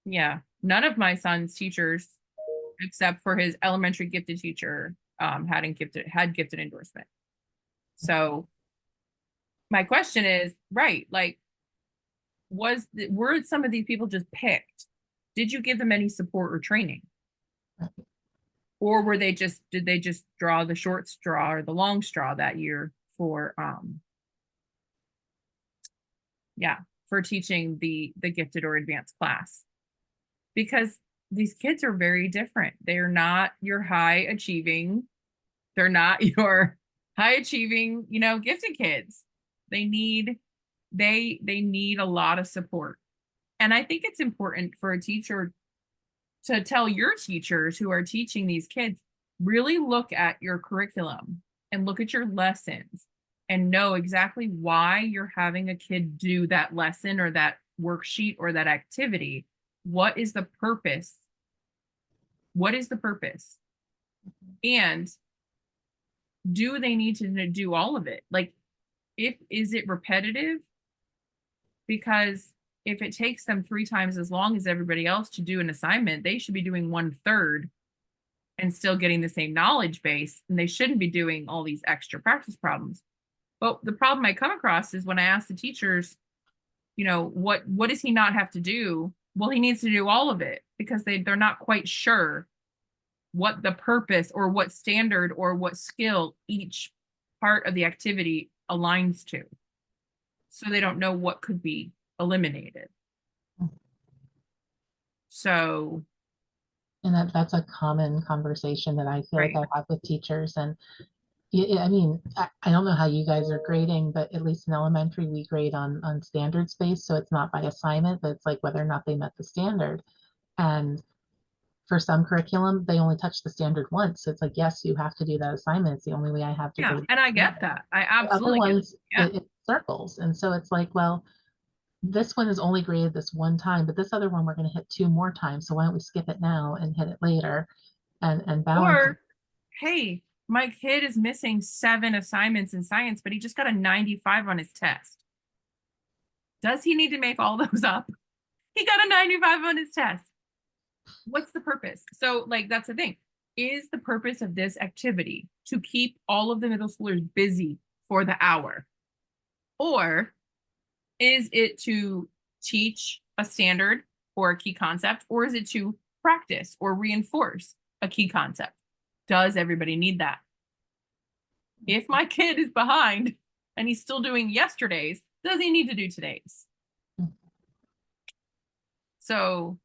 yeah, none of my son's teachers, except for his elementary gifted teacher, had gifted endorsement. So my question is, right, like, were some of these people just picked? Did you give them any support or training? Or did they just draw the short straw or the long straw that year for yeah, for teaching the gifted or advanced class? Because these kids are very different. They're not your high achieving, they're not your high achieving, gifted kids. They need they need a lot of support. And I think it's important for a teacher to tell your teachers who are teaching these kids, really look at your curriculum and look at your lessons and know exactly why you're having a kid do that lesson or that worksheet or that activity. What is the purpose? What is the purpose? And do they need to do all of it? Like, is it repetitive? Because if it takes them 3 times as long as everybody else to do an assignment, they should be doing 1/3 and still getting the same knowledge base. And they shouldn't be doing all these extra practice problems. But the problem I come across is when I ask the teachers, what does he not have to do? Well, he needs to do all of it because they're not quite sure what the purpose or what standard or what skill each part of the activity aligns to. So they don't know what could be eliminated. So, And that's a common conversation that I feel like right. I have with teachers. And I mean, I don't know how you guys are grading, but at least in elementary, we grade on standards based. So it's not by assignment, but it's like whether or not they met the standard. And for some curriculum, they only touch the standard once. So it's like, yes, you have to do that assignment. It's the only way I have to Yeah. grade And I that. get that. I Other absolutely get it. ones, Yeah. it circles. And so it's like, well, this one is only graded this one time, but this other one we're going to hit 2 more times. So why don't we skip it now and hit it later and balance it? Or, hey, my kid is missing 7 assignments in science, but he just got a 95 on his test. Does he need to make all those up? He got a 95 on his test. What's the purpose? So, like, that's the thing. Is the purpose of this activity to keep all of the middle schoolers busy for the hour? Or is it to teach a standard or a key concept? Or is it to practice or reinforce a key concept? Does everybody need that? If my kid is behind and he's still doing yesterday's, does he need to do today's? So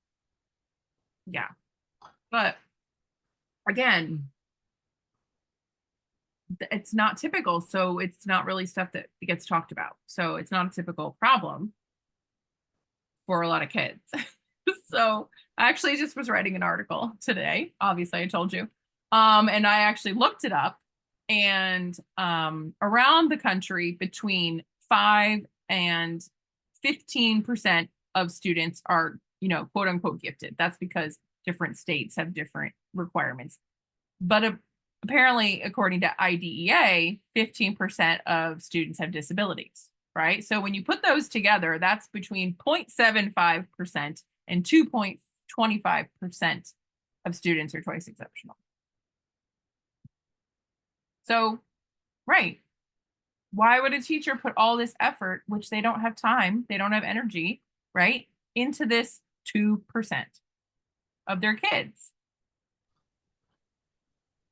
yeah, but again, it's not typical. So it's not really stuff that gets talked about. So it's not a typical problem for a lot of kids. So I actually just was writing an article today. Obviously, I told you. And I actually looked it up, and around the country, between 5 and 15% of students are, quote unquote gifted. That's because different states have different requirements. But apparently, according to IDEA, 15% of students have disabilities, right? So when you put those together, that's between 0.75% and 2.25% of students are twice exceptional. So, right. Why would a teacher put all this effort, which they don't have time, they don't have energy, right, into this 2% of their kids?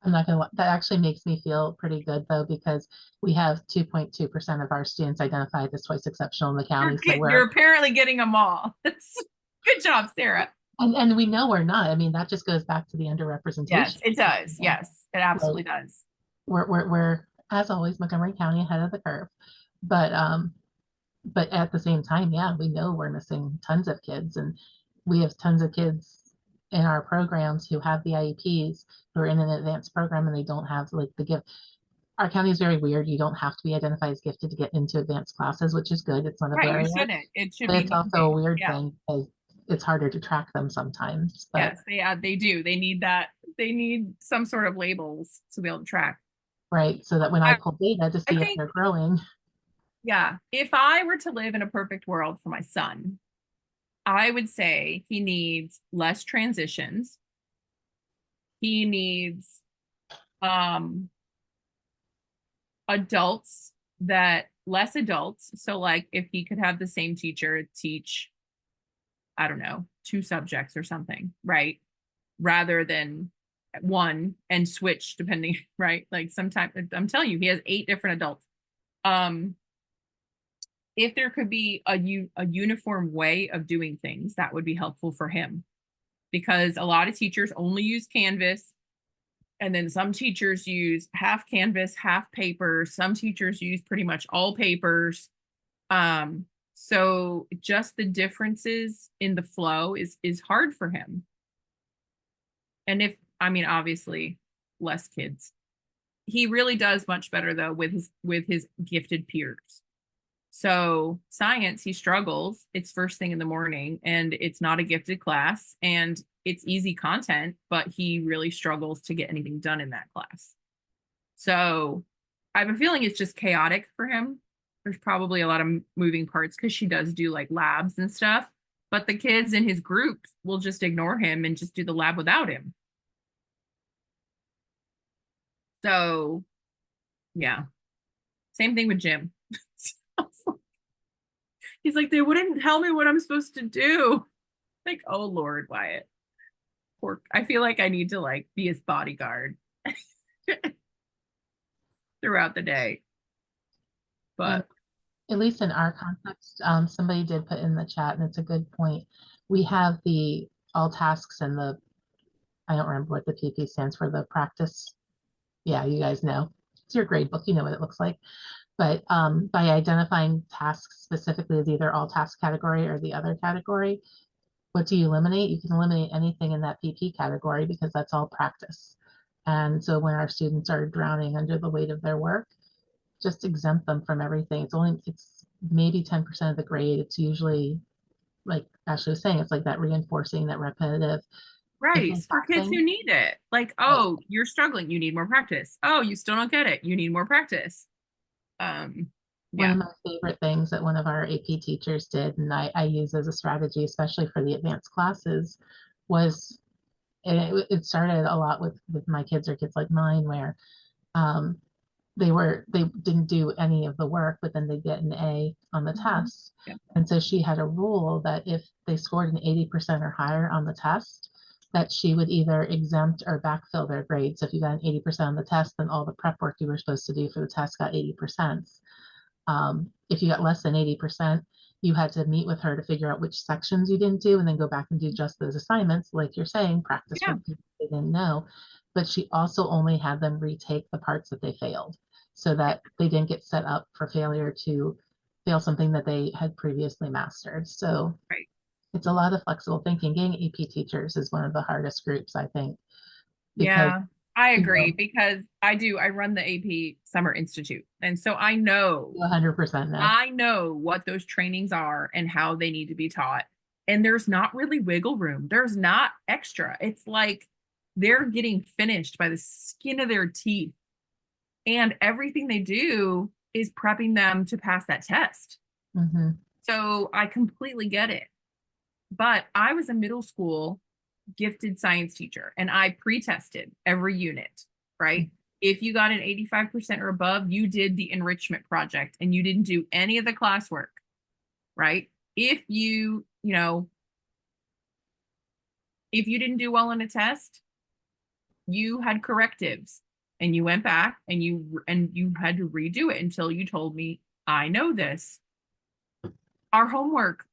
I'm not gonna, that actually makes me feel pretty good though, because we have 2.2% of our students identified as twice exceptional in the county. So You're apparently getting them all. Good job, Sarah. and we know we're not. I mean, that just goes back to the Yes, underrepresentation. it does. Yes, it Like, absolutely does. we're as always Montgomery County ahead of the curve. But at the same time, yeah, we know we're missing tons of kids, and we have tons of kids in our programs who have the IEPs who are in an advanced program and they don't have like the gift. Our county is very weird. You don't have to be identified as gifted to get into advanced classes, which is good. It's not a Right, you barrier, shouldn't. It should but be it's also a easy. weird Yeah. thing because it's harder to track them sometimes. But Yes, they do. They need that. They need some sort of labels to be able to track. right, so that when I I, pull data to I see if think, they're growing, yeah, if I were to live in a perfect world for my son, I would say he needs less transitions. He needs um adults that less adults. So like if he could have the same teacher teach, I don't know, 2 subjects or something, right? Rather than one and switch depending, right? Like sometimes I'm telling you, he has 8 different adults. Um, if there could be a uniform way of doing things, that would be helpful for him, because a lot of teachers only use Canvas, and then some teachers use half Canvas, half paper. Some teachers use pretty much all papers. So just the differences in the flow is hard for him. And if, I mean, obviously less kids. He really does much better though with his gifted peers. So science, he struggles. It's first thing in the morning and it's not a gifted class and it's easy content, but he really struggles to get anything done in that class. So I have a feeling it's just chaotic for him. There's probably a lot of moving parts because she does do like labs and stuff, but the kids in his group will just ignore him and just do the lab without him. So yeah, same thing with Jim. He's like, they wouldn't tell me what I'm supposed to do. Like, oh Lord, Wyatt. Poor, I feel like I need to like be his bodyguard throughout the day. and But at least in our context, somebody did put in the chat, and it's a good point. We have the all tasks and the, I don't remember what the PP stands for, the practice. Yeah, you guys know. It's your grade book, you know what it looks like. But by identifying tasks specifically as either all task category or the other category, what do you eliminate? You can eliminate anything in that PP category because that's all practice. And so when our students are drowning under the weight of their work, just exempt them from everything. It's maybe 10% of the grade. It's usually, like Ashley was saying, it's like that reinforcing, that repetitive. If right, there's for kids who something, need it. Like, right, oh, you're struggling, you need more practice. Oh, you still don't get it, you need more practice. Um, one yeah. of my favorite things that one of our AP teachers did, and I use as a strategy, especially for the advanced classes, was, and it started a lot with my kids or kids like mine, where um, they didn't do any of the work, but then they get an A on the test. Yeah. And so she had a rule that if they scored an 80% or higher on the test, that she would either exempt or backfill their grade. So if you got an 80% on the test, then all the prep work you were supposed to do for the test got 80%. If you got less than 80%, you had to meet with her to figure out which sections you didn't do and then go back and do just those assignments, like you're saying, practice Yeah, what they didn't know. But she also only had them retake the parts that they failed so that they didn't get set up for failure to fail something that they had previously mastered. So right. it's a lot of flexible thinking. Getting AP teachers is one of the hardest groups, I think, because, Yeah, I you agree know, because I run the AP Summer Institute. And so I know, 100% no. I know what those trainings are and how they need to be taught. And there's not really wiggle room. There's not extra. It's like they're getting finished by the skin of their teeth. And everything they do is prepping them to pass that test. Hmm. So I completely get it. But I was a middle school gifted science teacher and I pre-tested every unit, right? If you got an 85% or above, you did the enrichment project and you didn't do any of the classwork, right? If if you didn't do well on a test, you had correctives and you went back and you had to redo it until you told me, I know this. Our homework,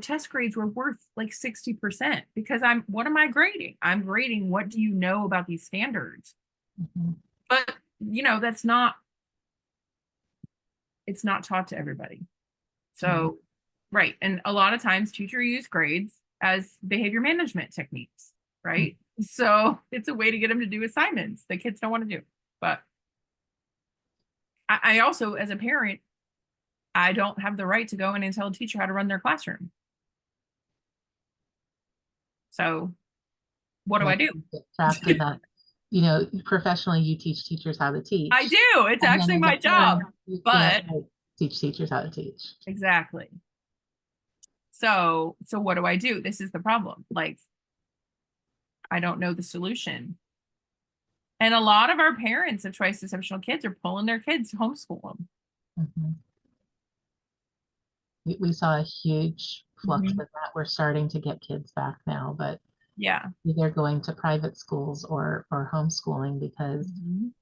test grades were worth like 60% because what am I grading? I'm grading what do you know about these standards? Hmm. But, it's not taught to everybody. Right. So, right. And a lot of times teacher use grades as behavior management techniques, right? So it's a way to get them to do assignments that kids don't want to do. But I also, as a parent, I don't have the right to go in and tell a teacher how to run their classroom. So what do Yeah, I do? get trapped in that. Professionally, you teach teachers how to I teach. do. It's And then actually as a my job. parent, you can't But like, teach teachers how to teach. exactly. So what do I do? This is the problem. Like, I don't know the solution. And a lot of our parents of twice exceptional kids are pulling their kids to homeschool them. Mhm. We saw a huge flux Mhm. with that. We're starting to get kids back now, but Yeah. either going to private schools or homeschooling because, Mhm.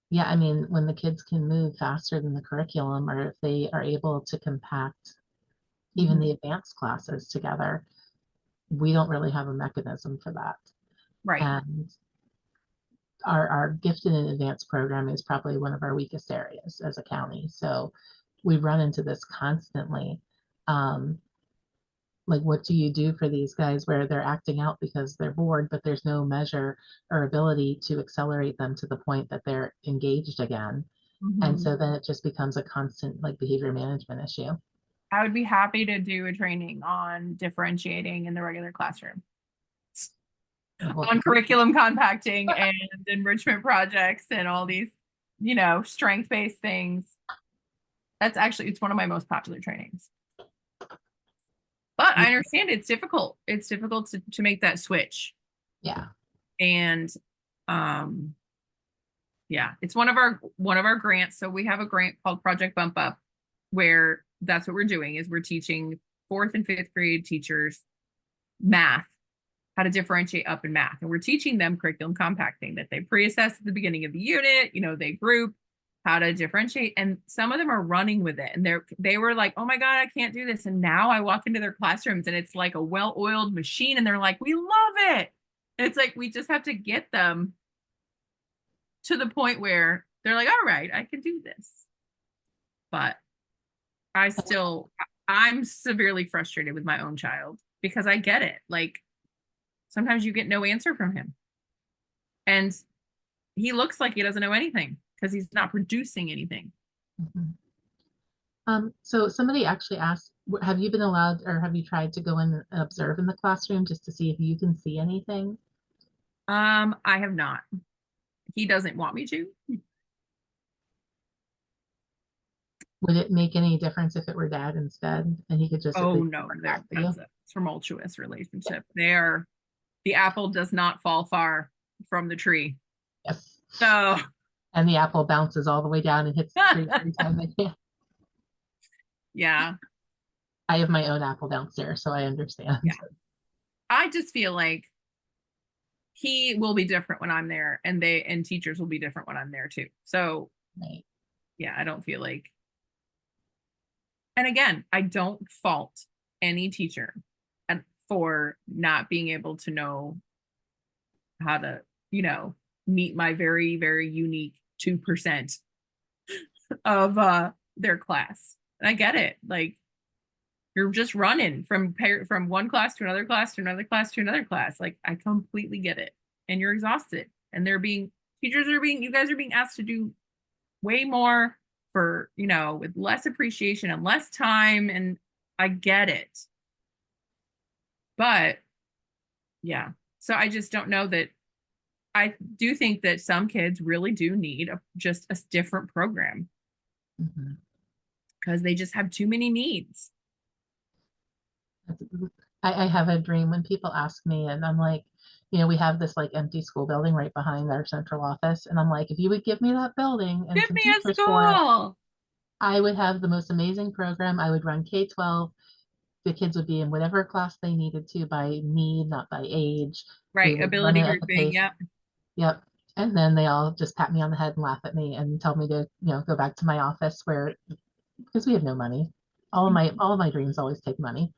yeah, I mean, when the kids can move faster than the curriculum, or if they are able to compact even the Mhm. advanced classes together, we don't really have a mechanism for that. Right. And our gifted and advanced program is probably one of our weakest areas as a county. So we run into this constantly. Um, like, what do you do for these guys where they're acting out because they're bored, but there's no measure or ability to accelerate them to the point that they're engaged again? And Mhm. so then it just becomes a constant like behavior management issue. I would be happy to do a training on differentiating in the regular classroom, Well, on curriculum compacting and enrichment projects and all these, strength-based things. It's one of my most popular trainings. But I understand it's difficult. It's difficult to make that switch. yeah. And um yeah, it's one of our grants. So we have a grant called Project Bump Up where that's what we're doing is we're teaching fourth and fifth grade teachers math, how to differentiate up in math. And we're teaching them curriculum compacting that they pre-assess at the beginning of the unit, they group how to differentiate. And some of them are running with it. And they were like, oh my God, I can't do this. And now I walk into their classrooms and it's like a well-oiled machine. And they're like, we love it. And it's like we just have to get them to the point where they're like, all right, I can do this. But I'm severely frustrated with my own child because I get it. Like sometimes you get no answer from him. And he looks like he doesn't know anything because he's not producing anything. Mhm. So somebody actually asked, have you been allowed or have you tried to go in and observe in the classroom just to see if you can see anything? I have not. He doesn't want me to. Would it make any difference if it were dad instead and he could just at Oh least no, report back to that's you? a tumultuous relationship. The apple does not fall far from the tree. Yes. So And the apple bounces all the way down and hits the tree every time they can. yeah, I have my own apple downstairs, so I yeah. understand. I just feel like he will be different when I'm there and teachers will be different when I'm there too. So Right. yeah, I don't feel like And again, I don't fault any teacher and for not being able to know how to, meet my very, very unique 2% of their class. And I get it. Like you're just running from one class to another class to another class to another class. Like I completely get it. And you're exhausted. And you guys are being asked to do way more for, with less appreciation and less time. And I get it. But yeah. So I just don't know that I do think that some kids really do need just a different program Mhm. because they just have too many needs. I have a dream when people ask me, and I'm like, we have this like empty school building right behind our central office. And I'm like, if you would give me that building and Give some me a teachers for it, school. I would have the most amazing program. I would run K-12. The kids would be in whatever class they needed to by need, not by age. We Right. would run Ability it at the grouping. pace. Yep. Yep. And then they all just pat me on the head and laugh at me and tell me to, go back to my office where, because we have no money. All of my dreams always take money.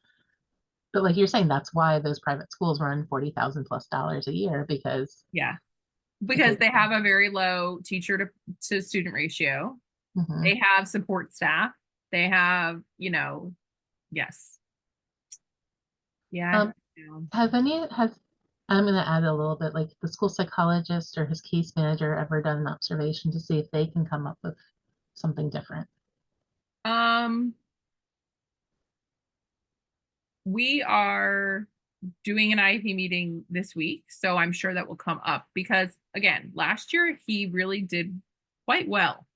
But like you're saying, that's why those private schools run $40,000+ a year because Yeah. the Because kids. they have a very low teacher to student ratio. Mhm. They have support staff. They have, yes. Yeah. Um, have any has I'm going to add a little bit like the school psychologist or his case manager ever done an observation to see if they can come up with something different? Um, we are doing an IEP meeting this week, so I'm sure that will come up because again, last year he really did quite well.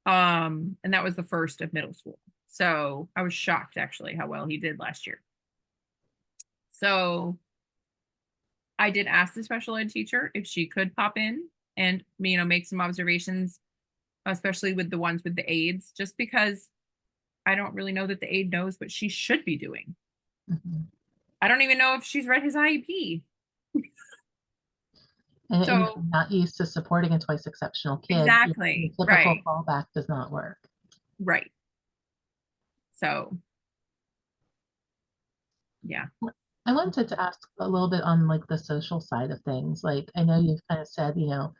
And that was the first of middle school. So I was shocked actually how well he did last year. So I did ask the special ed teacher if she could pop in and make some observations, especially with the ones with the aides, just because I don't really know that the aide knows what she should be doing. Mhm. I don't even know if she's read his IEP. And if So you're not used to supporting a twice exceptional kid, your exactly. typical Right. fallback does not work. Right. So yeah. I wanted to ask a little bit on like the social side of things. Like I know you've kind of said, and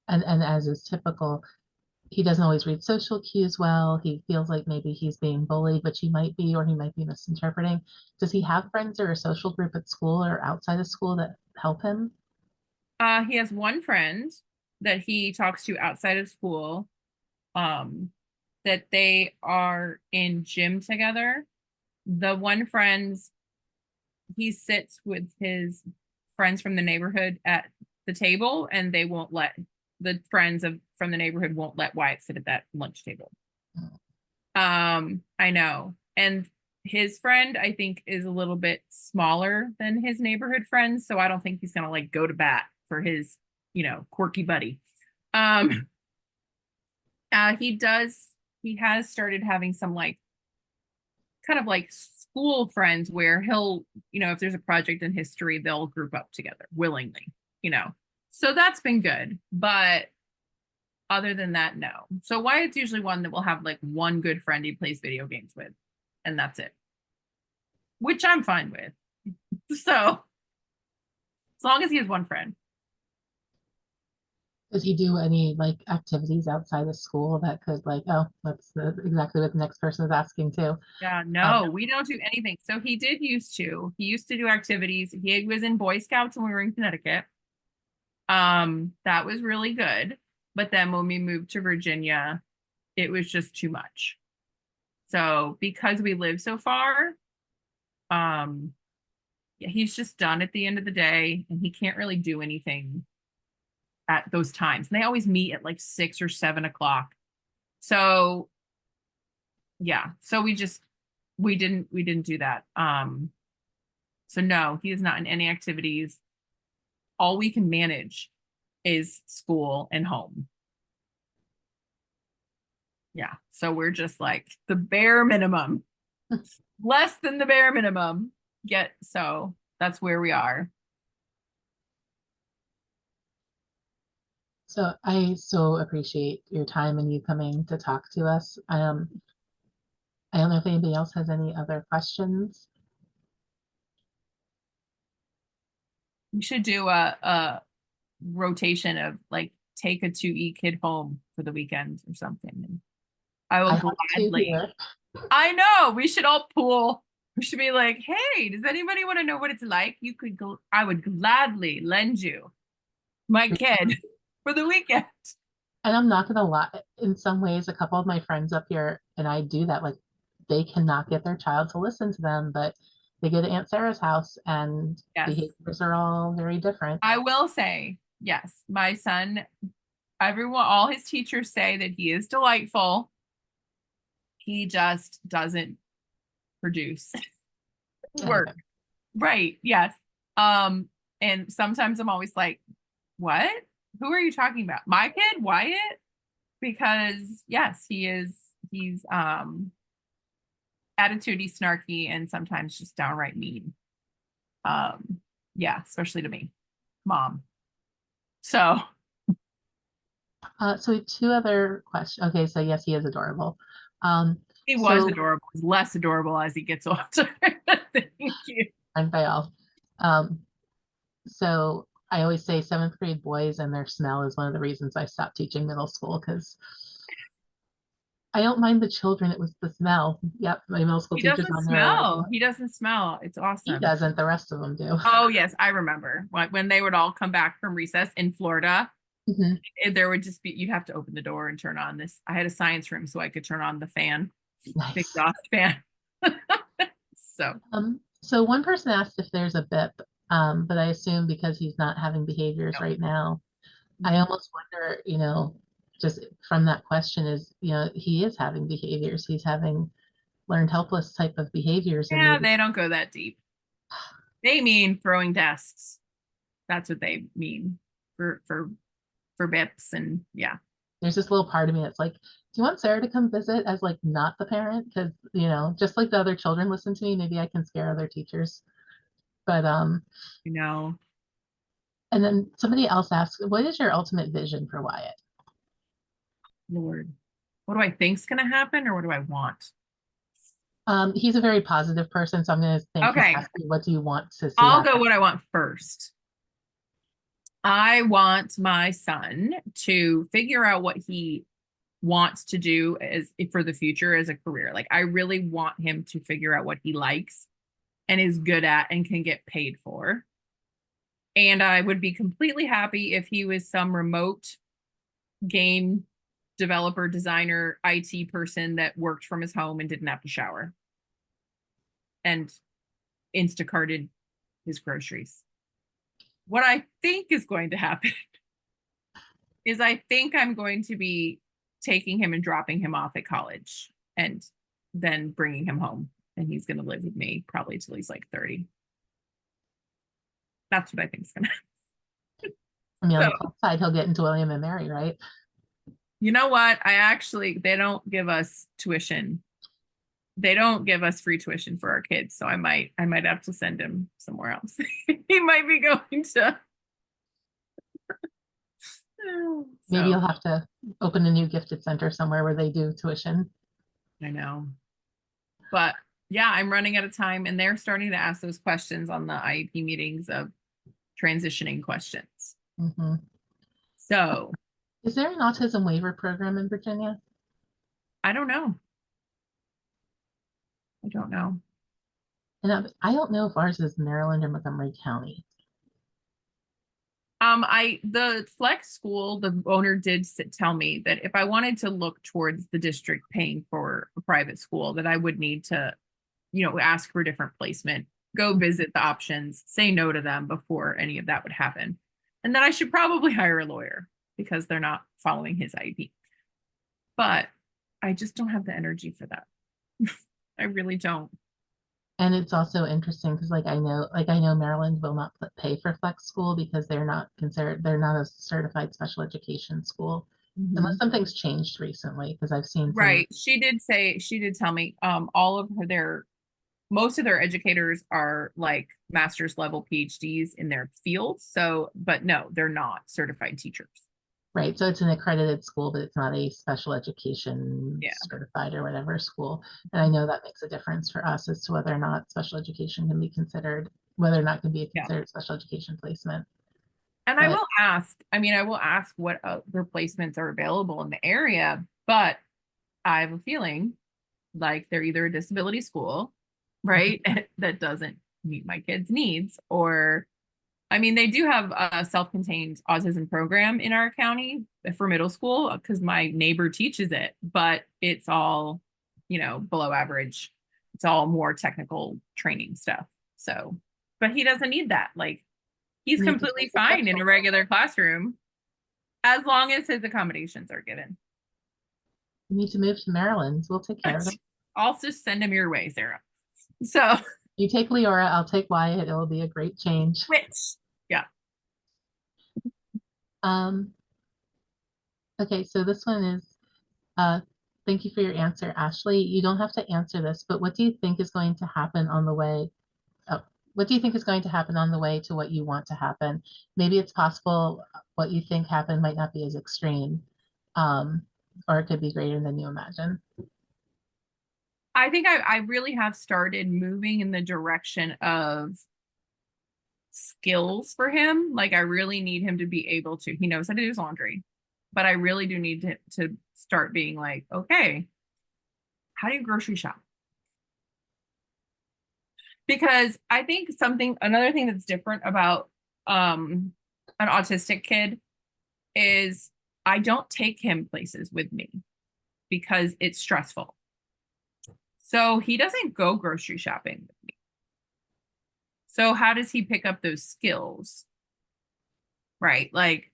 as is typical, he doesn't always read social cues well. He feels like maybe he's being bullied, which he might be, or he might be misinterpreting. Does he have friends or a social group at school or outside of school that help him? He has one friend that he talks to outside of school, um, that they are in gym together. The one friend, he sits with his friends from the neighborhood at the table, and they won't let the friends from the neighborhood won't let Wyatt sit at that lunch table. I know. And his friend, I think, is a little bit smaller than his neighborhood friends, so I don't think he's gonna like go to bat for his, quirky buddy. Um, he has started having some like kind of like school friends where he'll, if there's a project in history, they'll group up together willingly, you know. So that's been good. But other than that, no. So Wyatt's usually one that will have like one good friend he plays video games with, and that's it, which I'm fine with. So as long as he has one friend. Does he do any like activities outside of school that could like, oh, that's exactly what the next person is asking too. Yeah, Um, no, we don't do anything. So he used to do activities. He was in Boy Scouts when we were in Connecticut. That was really good. But then when we moved to Virginia, it was just too much. So because we live so far, um, yeah, he's just done at the end of the day and he can't really do anything at those times. And they always meet at like 6 or 7 o'clock. So yeah, so we didn't do that. So no, he is not in any activities. All we can manage is school and home. Yeah. So we're just like the bare minimum, less than the bare minimum. Yet so that's where we are. so I so appreciate your time and you coming to talk to us. I don't know if anybody else has any other questions. We should do a rotation of like take a 2E kid home for the weekend or something. And I will I have two gladly. here. I know we should all pool. We should be like, hey, does anybody want to know what it's like? You could go. I would gladly lend you my kid for the weekend. And I'm not gonna lie, in some ways, a couple of my friends up here and I do that. Like they cannot get their child to listen to them, but they go to Aunt Sarah's house and Yes, behaviors are all very different. I will say, yes, my son, everyone, all his teachers say that he is delightful. He just doesn't produce work. Okay. Right. Yes. Um, and sometimes I'm always like, what? Who are you talking about? My kid, Wyatt? Because yes, he's attitudey, snarky, and sometimes just downright mean. Yeah, especially to me, mom. So So we have two other questions. Okay, so yes, he is adorable. Um, he was so adorable. He's less adorable as he gets older. Thank you. and by all. Um, so I always say seventh grade boys and their smell is one of the reasons I stopped teaching middle school because I don't mind the children, it was the smell. Yep, my middle school He teachers doesn't on there are like, smell. "What?" He doesn't smell. It's He awesome. doesn't, the rest of them do. Oh yes, I remember when they would all come back from recess in Florida. Mhm. There would just be you'd have to open the door and turn on this. I had a science room so I could turn on the fan, the Nice. exhaust fan. So So one person asked if there's a BIP, but I assume because he's not having behaviors right now, I no. almost wonder, just from that question is, he is having behaviors. He's having learned helpless type of behaviors and Yeah, maybe they don't go that deep. They mean throwing desks. That's what they mean for bips and yeah. there's this little part of me that's like, do you want Sarah to come visit as like not the parent? Because, just like the other children listen to me, maybe I can scare other teachers. But You know, and then somebody else asked, what is your ultimate vision for Wyatt? Lord, what do I think's gonna happen, or what do I want? He's a very positive person, so I'm gonna think he's Okay, asking, what do you want to see I'll go happen? what I want first. I want my son to figure out what he wants to do as for the future as a career. Like I really want him to figure out what he likes and is good at and can get paid for. And I would be completely happy if he was some remote game developer, designer, IT person that worked from his home and didn't have to shower and Instacarted his groceries. What I think is going to happen is I think I'm going to be taking him and dropping him off at college and then bringing him home. And he's going to live with me probably till he's like 30. That's what I think is going to happen. I mean, on So, the flip side, he'll get into William and Mary, right? you know what? They don't give us tuition. They don't give us free tuition for our kids. So I might have to send him somewhere else. He might be going to. Maybe So you'll have to open a new gifted center somewhere where they do tuition. I know. But yeah, I'm running out of time and they're starting to ask those questions on the IEP meetings of transitioning questions. Mhm. So Is there an autism waiver program in Virginia? I don't know. I don't know. And I don't know if ours is Maryland or Montgomery County. The flex school, the owner did tell me that if I wanted to look towards the district paying for a private school, that I would need to, ask for different placement, go visit the options, say no to them before any of that would happen. And then I should probably hire a lawyer because they're not following his IEP. But I just don't have the energy for that. I really don't. And it's also interesting because like I know Maryland will not pay for flex school because they're not a certified special education school. Unless Mhm. something's changed recently, because I've seen some. Right. She did tell me all of their most of their educators are like master's level PhDs in their field. So, but no, they're not certified teachers. Right, so it's an accredited school, but it's not a special education Yeah. certified or whatever school. And I know that makes a difference for us as to whether or not special education can be considered, whether or not it can be a Yeah. considered special education placement. And I But will ask, I mean, I will ask what replacements are available in the area, but I have a feeling like they're either a disability school, right, that doesn't meet my kids' needs, or I mean, they do have a self-contained autism program in our county for middle school because my neighbor teaches it, but it's all, below average. It's all more technical training stuff. So, but he doesn't need that. Like, he's you need to completely take fine in a exceptional. regular classroom as long as his accommodations are given. You need to move to Maryland. We'll take care of them. I'll just send him your way, Sarah. So, You take Leora, I'll take Wyatt. It will be a great change. which, yeah. Um, okay, so this one is uh thank you for your answer, Ashley. You don't have to answer this, but what do you think is going to happen on the way? Oh, what do you think is going to happen on the way to what you want to happen? Maybe it's possible what you think happened might not be as extreme, um, or it could be greater than you imagine. I think I really have started moving in the direction of skills for him. Like, I really need him to be able to, he knows how to do his laundry, but I really do need to start being like, okay, how do you grocery shop? Because I think another thing that's different about an autistic kid is I don't take him places with me because it's stressful. So he doesn't go grocery shopping with me. So how does he pick up those skills? Right? Like,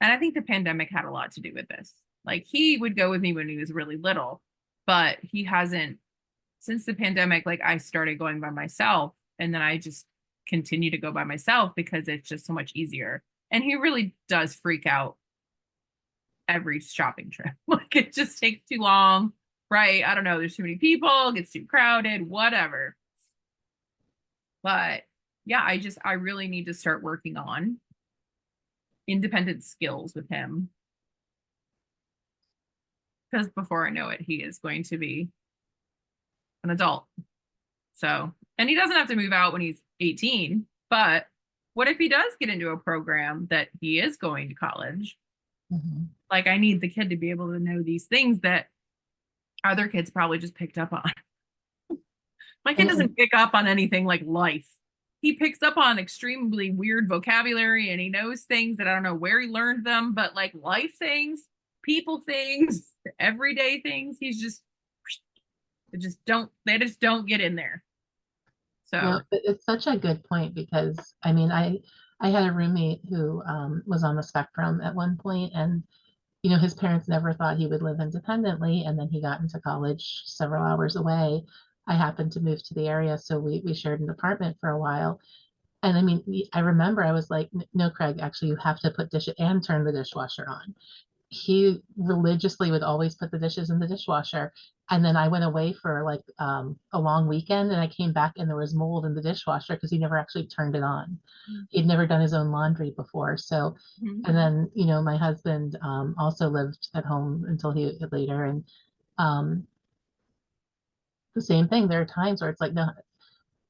and I think the pandemic had a lot to do with this. Like, he would go with me when he was really little, but he hasn't since the pandemic. Like, I started going by myself, and then I just continue to go by myself because it's just so much easier. And he really does freak out every shopping trip. Like, it just takes too long, right? I don't know. There's too many people, it gets too crowded, whatever. But yeah, I really need to start working on independent skills with him, because before I know it, he is going to be an adult. So, and he doesn't have to move out when he's 18, but what if he does get into a program that he is going to college? Mhm. Like, I need the kid to be able to know these things that other kids probably just picked up on. My kid And doesn't pick up on anything like life. He picks up on extremely weird vocabulary, and he knows things that I don't know where he learned them, but like life things, people things, everyday things, they just don't get in there. no, So, it's such a good point because I mean, I had a roommate who was on the spectrum at one point, and his parents never thought he would live independently, and then he got into college several hours away. I happened to move to the area, so we shared an apartment for a while. And I mean, I remember I was like, no, Craig, actually, you have to put dish and turn the dishwasher on. He religiously would always put the dishes in the dishwasher. And then I went away for like a long weekend, and I came back and there was mold in the dishwasher because he never actually turned it on. He'd never done his own laundry before. So, mhm. and then, my husband also lived at home until he later. And um, the same thing, there are times where it's like, no,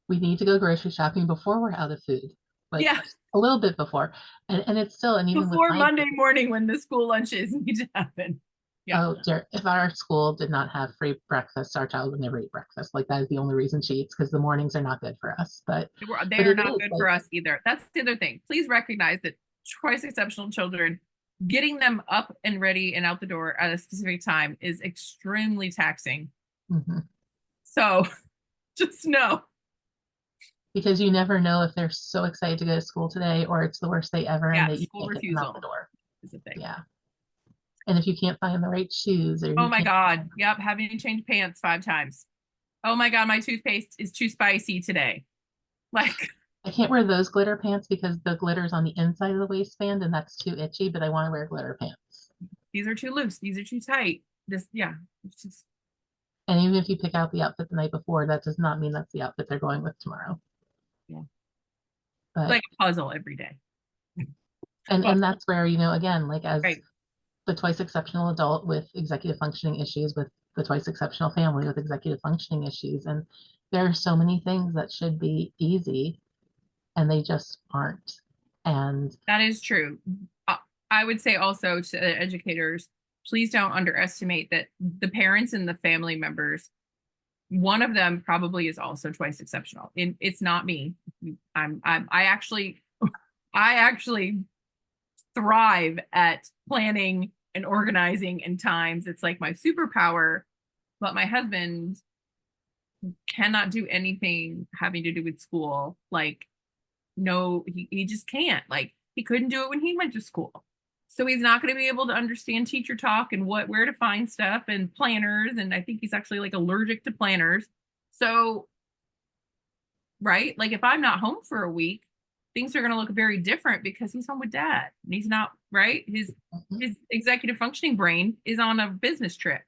we need to go grocery shopping before we're out of food, like Yeah, a little bit before. And it's still, and even with before my Monday kids, morning when the school lunches need to happen. Yeah, oh dear, if our school did not have free breakfast, our child would never eat breakfast. Like that is the only reason she eats because the mornings are not good for us. they But are it not is good like, for us either. That's the other thing. Please recognize that twice exceptional children, getting them up and ready and out the door at a specific time is extremely taxing. mhm. So just know. Because you never know if they're so excited to go to school today or it's the worst day ever and Yeah, that you school can't get them out the refusal door. is a thing. Yeah. And if you can't find the right shoes or Oh you my can't, God. Yep, having to change pants 5 times. Oh my God, my toothpaste is too spicy today. Like, I can't wear those glitter pants because the glitter's on the inside of the waistband and that's too itchy, but I want to wear glitter pants. these are too loose, these are too tight. This, yeah, it's just, And even if you pick out the outfit the night before, that does not mean that's the outfit they're going with tomorrow. yeah. It's But like a puzzle every day. And that's where, again, like as Right. the twice exceptional adult with executive functioning issues, with the twice exceptional family with executive functioning issues. And there are so many things that should be easy and they just aren't. And That is true. Uh, I would say also to educators, please don't underestimate that the parents and the family members, one of them probably is also twice exceptional. And it's not me. I actually thrive at planning and organizing in times. It's like my superpower, but my husband cannot do anything having to do with school. Like, no, he just can't. Like, he couldn't do it when he went to school. So he's not going to be able to understand teacher talk and where to find stuff and planners. And I think he's actually like allergic to planners. So, right, like if I'm not home for a week, things are going to look very different because he's home with dad and he's not, right. His executive functioning brain is on a business trip.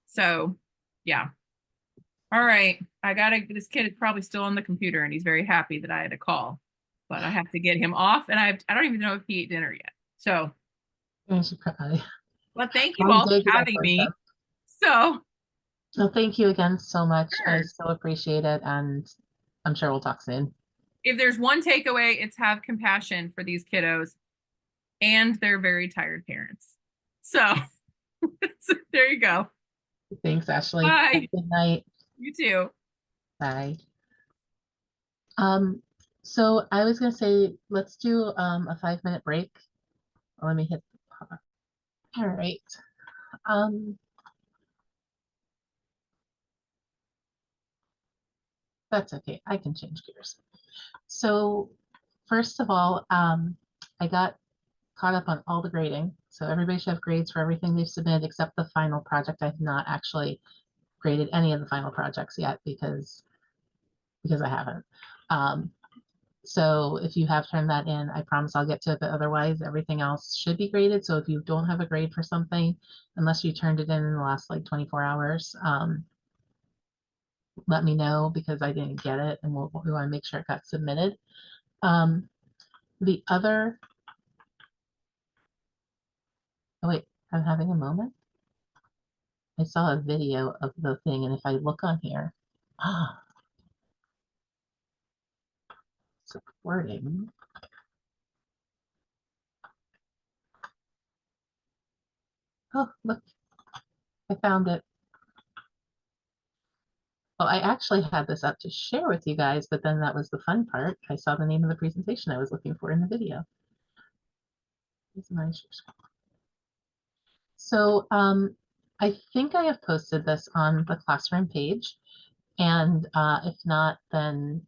So, yeah. All right. This kid is probably still on the computer and he's very happy that I had a call, but I have to get him off and I don't even know if he ate dinner yet. So, I should probably well, thank you long all for day today having for me. us. So, So thank you again so much. I sure. so appreciate it. And I'm sure we'll talk soon. If there's one takeaway, it's have compassion for these kiddos and their very tired parents. So, so there you go. Thanks, Ashley. Have Bye. a good night. You too. Bye. Um, so I was gonna say, let's do a 5-minute break. Let me hit the pause. All right. Um, that's okay. I can change gears. So first of all, I got caught up on all the grading. So everybody should have grades for everything they've submitted except the final project. I've not actually graded any of the final projects yet because I haven't. Um, so if you have turned that in, I promise I'll get to it, but otherwise everything else should be graded. So if you don't have a grade for something, unless you turned it in the last like 24 hours, let me know because I didn't get it and we want to make sure it got submitted. Um, the other, oh wait, I'm having a moment. I saw a video of the thing, and if I look on here, ah, supporting. Oh, look, I found it. Well, I actually had this up to share with you guys, but then that was the fun part. I saw the name of the presentation I was looking for in the video. So I think I have posted this on the classroom page, and if not, then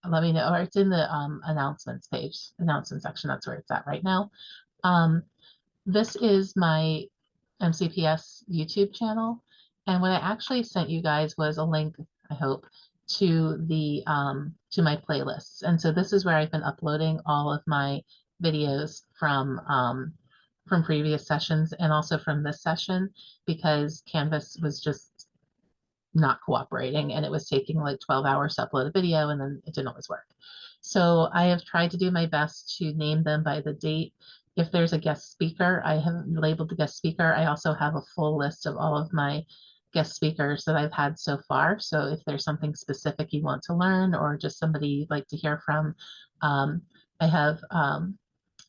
let me know, or it's in the announcements page, announcement section. That's where it's at right now. Um, this is my MCPS YouTube channel. And what I actually sent you guys was a link, I hope, to the to my playlists. And so this is where I've been uploading all of my videos from previous sessions and also from this session because Canvas was just not cooperating and it was taking like 12 hours to upload a video and then it didn't always work. So I have tried to do my best to name them by the date. If there's a guest speaker, I have labeled the guest speaker. I also have a full list of all of my guest speakers that I've had so far. So if there's something specific you want to learn or just somebody you'd like to hear from, I have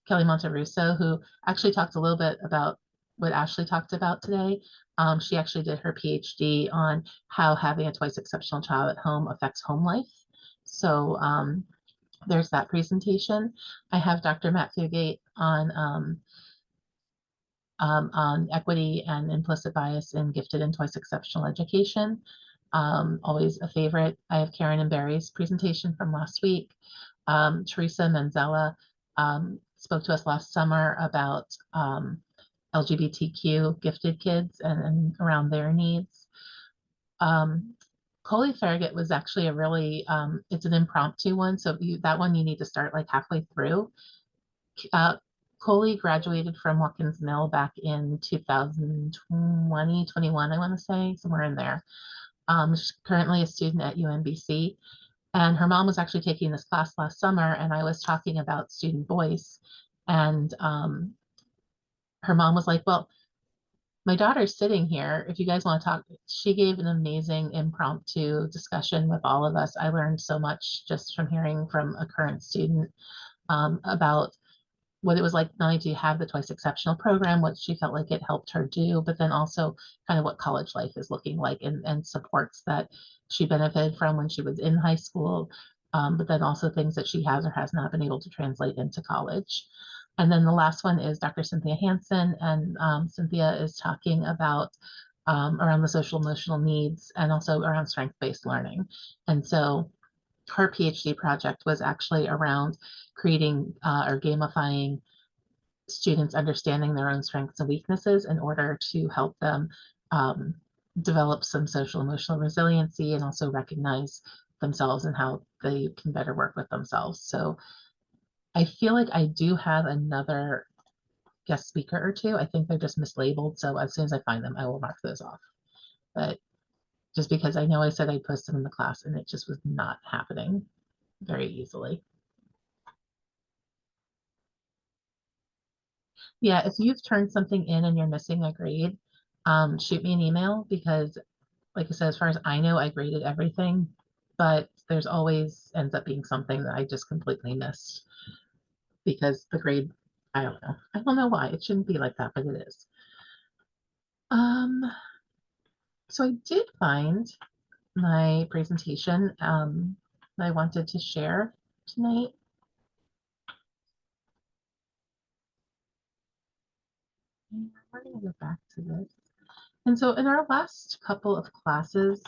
Kelly Monterusso, who actually talked a little bit about what Ashley talked about today. She actually did her PhD on how having a twice exceptional child at home affects home life. So there's that presentation. I have Dr. Matt Fugate on equity and implicit bias in gifted and twice exceptional education. Always a favorite. I have Karen and Barry's presentation from last week. Teresa Manzella spoke to us last summer about LGBTQ gifted kids and around their needs. Coley Farragut was actually a really, it's an impromptu one. So that one you need to start like halfway through. Coley graduated from Watkins Mill back in 2020, 21, I want to say, somewhere in there. She's currently a student at UMBC. And her mom was actually taking this class last summer, and I was talking about student voice. And her mom was like, well, my daughter's sitting here. If you guys want to talk, she gave an amazing impromptu discussion with all of us. I learned so much just from hearing from a current student about what it was like not only to have the Twice Exceptional program, what she felt like it helped her do, but then also kind of what college life is looking like and supports that she benefited from when she was in high school, but then also things that she has or has not been able to translate into college. And then the last one is Dr. Cynthia Hansen, and Cynthia is talking about around the social emotional needs and also around strength-based learning. And so her PhD project was actually around creating or gamifying students understanding their own strengths and weaknesses in order to help them um, develop some social emotional resiliency and also recognize themselves and how they can better work with themselves. So I feel like I do have another guest speaker or two. I think they're just mislabeled. So as soon as I find them, I will mark those off. But just because I know I said I'd post them in the class and it just was not happening very easily. Yeah, if you've turned something in and you're missing a grade, shoot me an email because, like I said, as far as I know, I graded everything, but there's always ends up being something that I just completely missed because the grade, I don't know. I don't know why. It shouldn't be like that, but it is. Um, so I did find my presentation that I wanted to share tonight. And we're going to go back to this. And so in our last couple of classes,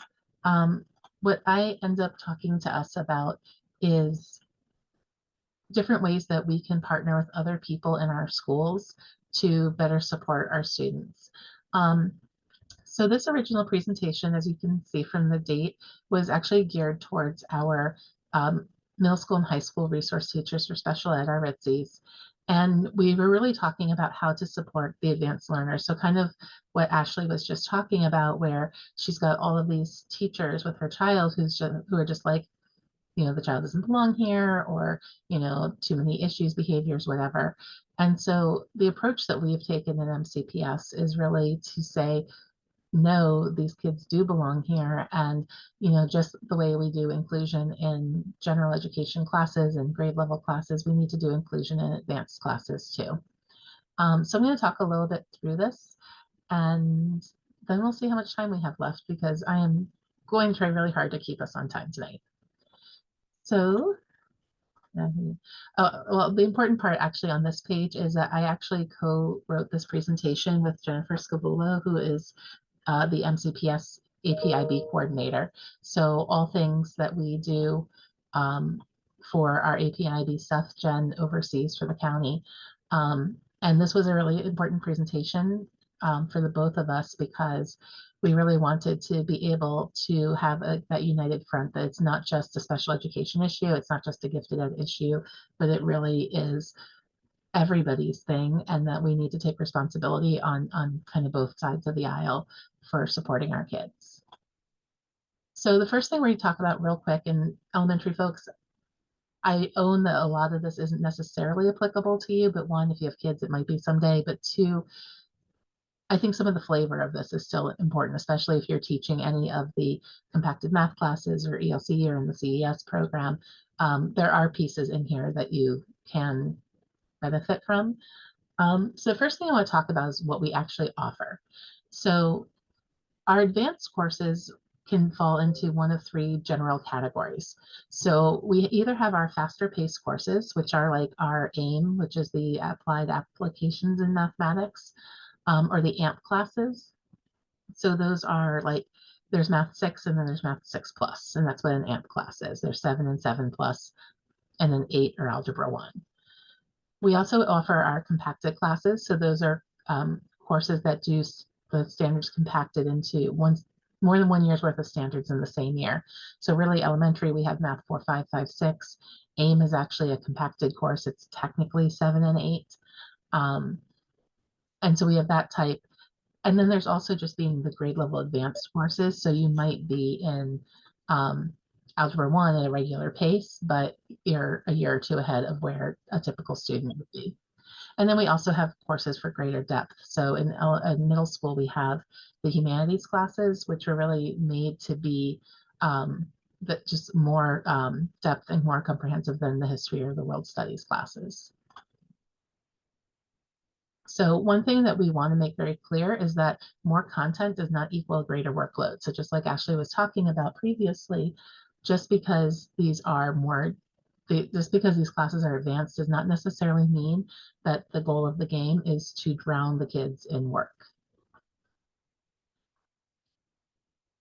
um, what I end up talking to us about is different ways that we can partner with other people in our schools to better support our students. Um, so this original presentation, as you can see from the date, was actually geared towards our middle school and high school resource teachers for special ed, our RITSEs. And we were really talking about how to support the advanced learners. So kind of what Ashley was just talking about, where she's got all of these teachers with her child who are just like, the child doesn't belong here, or, too many issues, behaviors, whatever. And so the approach that we've taken in MCPS is really to say, no, these kids do belong here. And, just the way we do inclusion in general education classes and grade level classes, we need to do inclusion in advanced classes too. So I'm going to talk a little bit through this and then we'll see how much time we have left because I am going to try really hard to keep us on time tonight. So well, the important part actually on this page is that I actually co-wrote this presentation with Jennifer Scabula, who is the MCPS APIB coordinator. So all things that we do for our APIB stuff, Jen oversees for the county. And this was a really important presentation for the both of us because we really wanted to be able to have that united front, that it's not just a special education issue, it's not just a gifted ed issue, but it really is everybody's thing, and that we need to take responsibility on kind of both sides of the aisle for supporting our kids. So the first thing we're going to talk about real quick, and elementary folks, I own that a lot of this isn't necessarily applicable to you, but one, if you have kids, it might be someday, but two, I think some of the flavor of this is still important, especially if you're teaching any of the compacted math classes or ELC or in the CES program. There are pieces in here that you can benefit from. So the first thing I want to talk about is what we actually offer. So our advanced courses can fall into one of three general categories. So we either have our faster paced courses, which are like our AIM, which is the applied applications in mathematics, or the AMP classes. So those are like, there's Math 6 and then there's Math 6 plus, and that's what an AMP class is. There's 7 and 7 plus, and then 8 or Algebra 1. We also offer our compacted classes. So those are courses that do the standards compacted into more than 1 year's worth of standards in the same year. So really elementary, we have Math 4, 5, 5, 6. AIM is actually a compacted course. It's technically 7 and 8. And so we have that type. And then there's also just being the grade level advanced courses. So you might be in Algebra 1 at a regular pace, but you're a year or two ahead of where a typical student would be. And then we also have courses for greater depth. So in middle school, we have the humanities classes, which are really made to be that just more depth and more comprehensive than the history or the world studies classes. So one thing that we want to make very clear is that more content does not equal a greater workload. So just like Ashley was talking about previously, just because these are more, just because these classes are advanced does not necessarily mean that the goal of the game is to drown the kids in work.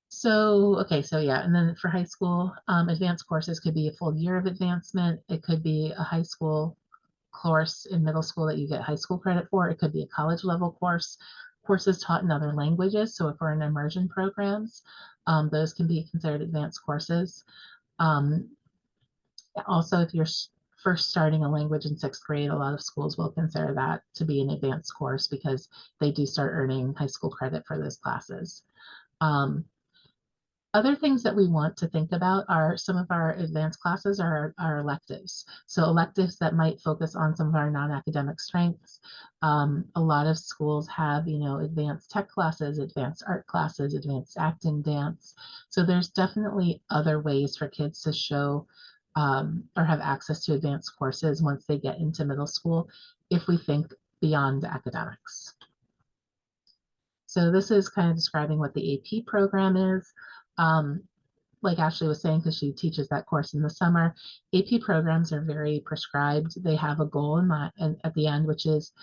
So, okay, so yeah, and then for high school, advanced courses could be a full year of advancement. It could be a high school course in middle school that you get high school credit for. It could be a college level course, courses taught in other languages. So if we're in immersion programs, those can be considered advanced courses. Um, Also, if you're first starting a language in sixth grade, a lot of schools will consider that to be an advanced course because they do start earning high school credit for those classes. Um, Other things that we want to think about are some of our advanced classes are our electives. So electives that might focus on some of our non-academic strengths. A lot of schools have, advanced tech classes, advanced art classes, advanced acting, dance. So there's definitely other ways for kids to show or have access to advanced courses once they get into middle school, if we think beyond academics. So this is kind of describing what the AP program is. Um, like Ashley was saying, because she teaches that course in the summer, AP programs are very prescribed. They have a goal in mind and at the end, which is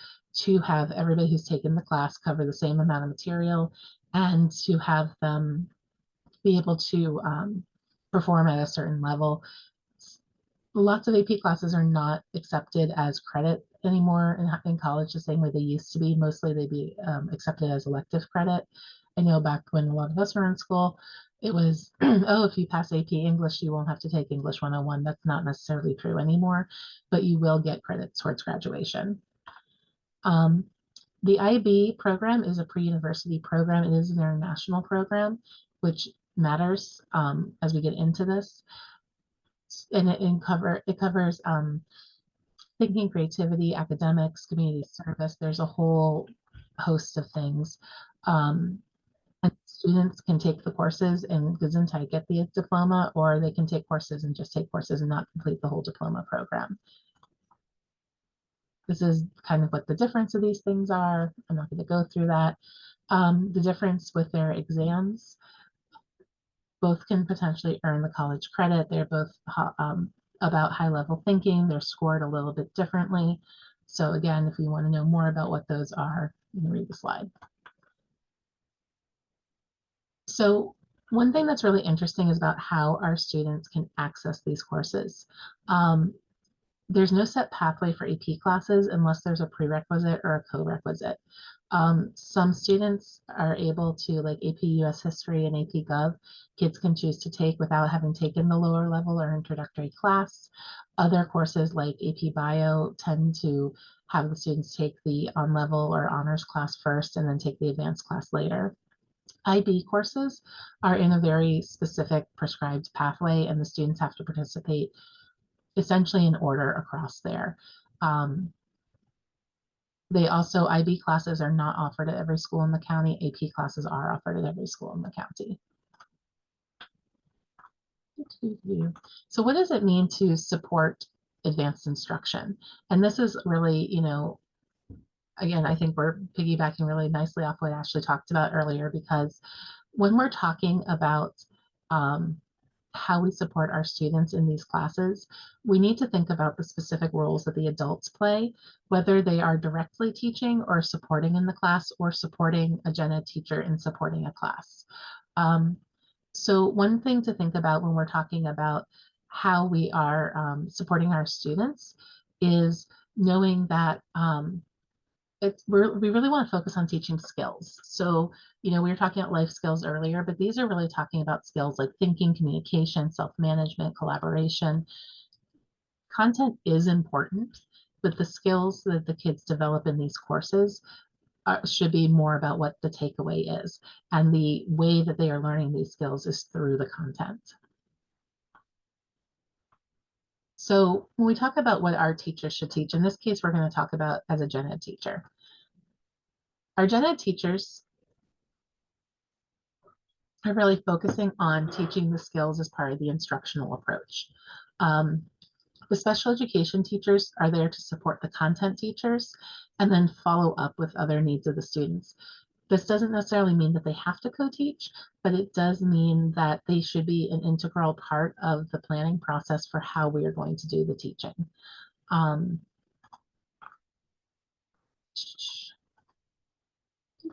to have everybody who's taken the class cover the same amount of material and to have them be able to perform at a certain level. Lots of AP classes are not accepted as credit anymore in college the same way they used to be. Mostly they'd be accepted as elective credit. I know back when a lot of us were in school, it was, oh, if you pass AP English, you won't have to take English 101. That's not necessarily true anymore, but you will get credit towards graduation. Um, the IB program is a pre-university program. It is an international program, which matters as we get into this. And it covers thinking, creativity, academics, community service. There's a whole host of things. Um, and students can take the courses and Gesundheit get the diploma, or they can take courses and just take courses and not complete the whole diploma program. This is kind of what the difference of these things are. I'm not going to go through that. The difference with their exams, both can potentially earn the college credit. They're both about high level thinking. They're scored a little bit differently. So again, if you want to know more about what those are, you can read the slide. So one thing that's really interesting is about how our students can access these courses. There's no set pathway for AP classes unless there's a prerequisite or a co-requisite. Some students are able to, like AP US History and AP Gov, kids can choose to take without having taken the lower level or introductory class. Other courses like AP Bio tend to have the students take the on-level or honors class first and then take the advanced class later. IB courses are in a very specific prescribed pathway and the students have to participate essentially in order across there. They also, IB classes are not offered at every school in the county. AP classes are offered at every school in the county. So what does it mean to support advanced instruction? And this is really, again, I think we're piggybacking really nicely off what Ashley talked about earlier, because when we're talking about how we support our students in these classes, we need to think about the specific roles that the adults play, whether they are directly teaching or supporting in the class or supporting a gen ed teacher in supporting a class. So one thing to think about when we're talking about how we are supporting our students is knowing that we really want to focus on teaching skills. So, we were talking about life skills earlier, but these are really talking about skills like thinking, communication, self-management, collaboration. Content is important, but the skills that the kids develop in these courses should be more about what the takeaway is. And the way that they are learning these skills is through the content. So when we talk about what our teachers should teach, in this case, we're going to talk about as a gen ed teacher. Our gen ed teachers are really focusing on teaching the skills as part of the instructional approach. Um, the special education teachers are there to support the content teachers and then follow up with other needs of the students. This doesn't necessarily mean that they have to co-teach, but it does mean that they should be an integral part of the planning process for how we are going to do the teaching. Um,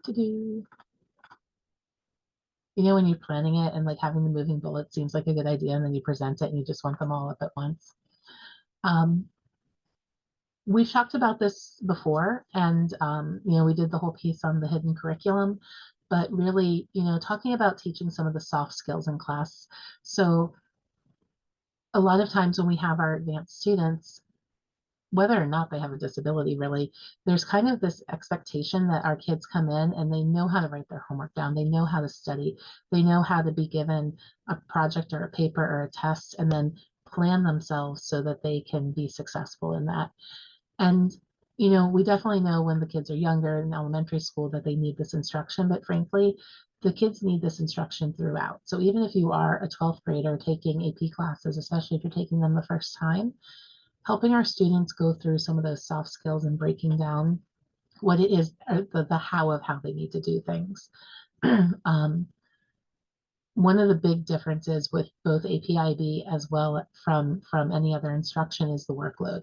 you know, when you're planning it and like having the moving bullet seems like a good idea, and then you present it and you just want them all up at once. Um, we've talked about this before, and you know, we did the whole piece on the hidden curriculum, but really, you know, talking about teaching some of the soft skills in class. So a lot of times when we have our advanced students, whether or not they have a disability, really, there's kind of this expectation that our kids come in and they know how to write their homework down, they know how to study, they know how to be given a project or a paper or a test, and then plan themselves so that they can be successful in that. And, you know, we definitely know when the kids are younger in elementary school that they need this instruction, but frankly, the kids need this instruction throughout. So even if you are a 12th grader taking AP classes, especially if you're taking them the first time, helping our students go through some of those soft skills and breaking down what it is, the how of how they need to do things. um, One of the big differences with both APIB as well from any other instruction is the workload.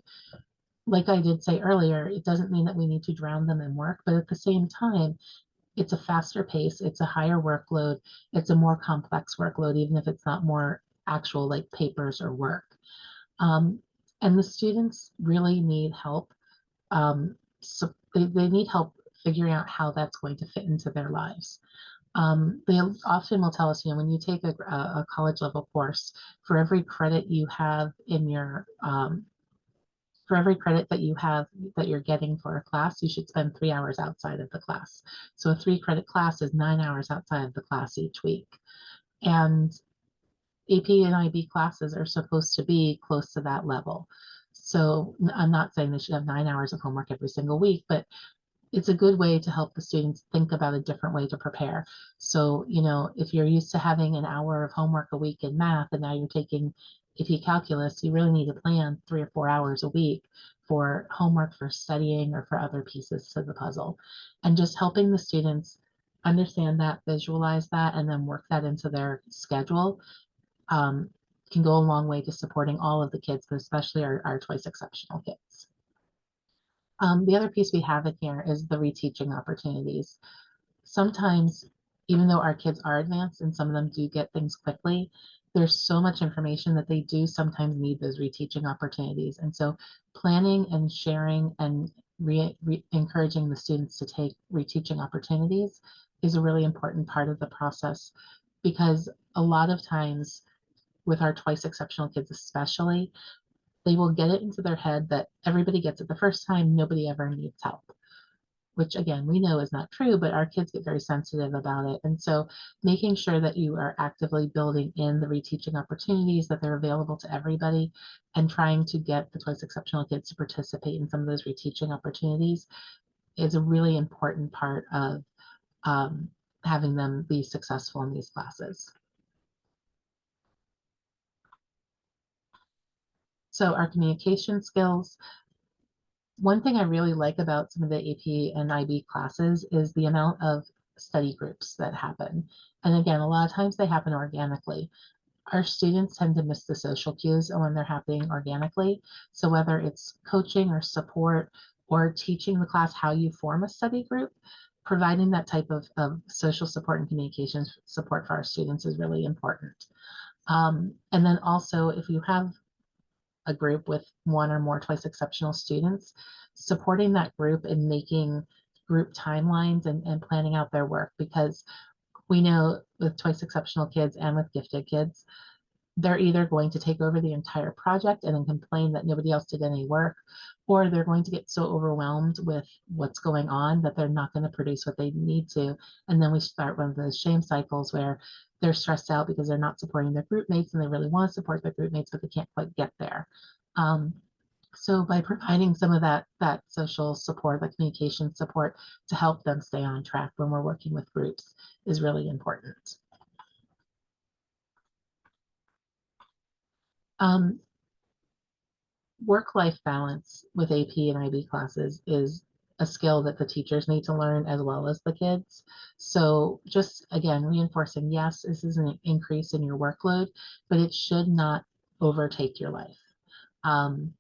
Like I did say earlier, it doesn't mean that we need to drown them in work, but at the same time, it's a faster pace, it's a higher workload, it's a more complex workload, even if it's not more actual like papers or work. Um, and the students really need help. So they need help figuring out how that's going to fit into their lives. They often will tell us, you know, when you take a college level course, for every credit you have in your for every credit that you have that you're getting for a class, you should spend 3 hours outside of the class. So a 3 credit class is 9 hours outside of the class each week. And AP and IB classes are supposed to be close to that level. So I'm not saying they should have 9 hours of homework every single week, but it's a good way to help the students think about a different way to prepare. So, you know, if you're used to having an hour of homework a week in math and now you're taking AP calculus, you really need to plan 3 or 4 hours a week for homework, for studying, or for other pieces to the puzzle. And just helping the students understand that, visualize that, and then work that into their schedule um, can go a long way to supporting all of the kids, but especially our twice exceptional kids. The other piece we have in here is the reteaching opportunities. Sometimes, even though our kids are advanced and some of them do get things quickly, there's so much information that they do sometimes need those reteaching opportunities. And so planning and sharing and encouraging the students to take reteaching opportunities is a really important part of the process, because a lot of times with our twice exceptional kids especially, they will get it into their head that everybody gets it the first time, nobody ever needs help, which again, we know is not true, but our kids get very sensitive about it. And so making sure that you are actively building in the reteaching opportunities, that they're available to everybody, and trying to get the twice exceptional kids to participate in some of those reteaching opportunities is a really important part of um, having them be successful in these classes. So our communication skills, one thing I really like about some of the AP and IB classes is the amount of study groups that happen. And again, a lot of times they happen organically. Our students tend to miss the social cues when they're happening organically. So whether it's coaching or support or teaching the class how you form a study group, providing that type of social support and communication support for our students is really important. And then also, if you have a group with one or more twice exceptional students, supporting that group and making group timelines and planning out their work, because we know with twice exceptional kids and with gifted kids, they're either going to take over the entire project and then complain that nobody else did any work, or they're going to get so overwhelmed with what's going on that they're not going to produce what they need to. And then we start one of those shame cycles where they're stressed out because they're not supporting their group mates and they really want to support their group mates, but they can't quite get there. Um, so by providing some of that social support, the communication support to help them stay on track when we're working with groups is really important. Um, Work-life balance with AP and IB classes is a skill that the teachers need to learn as well as the kids. So just again, reinforcing, yes, this is an increase in your workload, but it should not overtake your life. Um,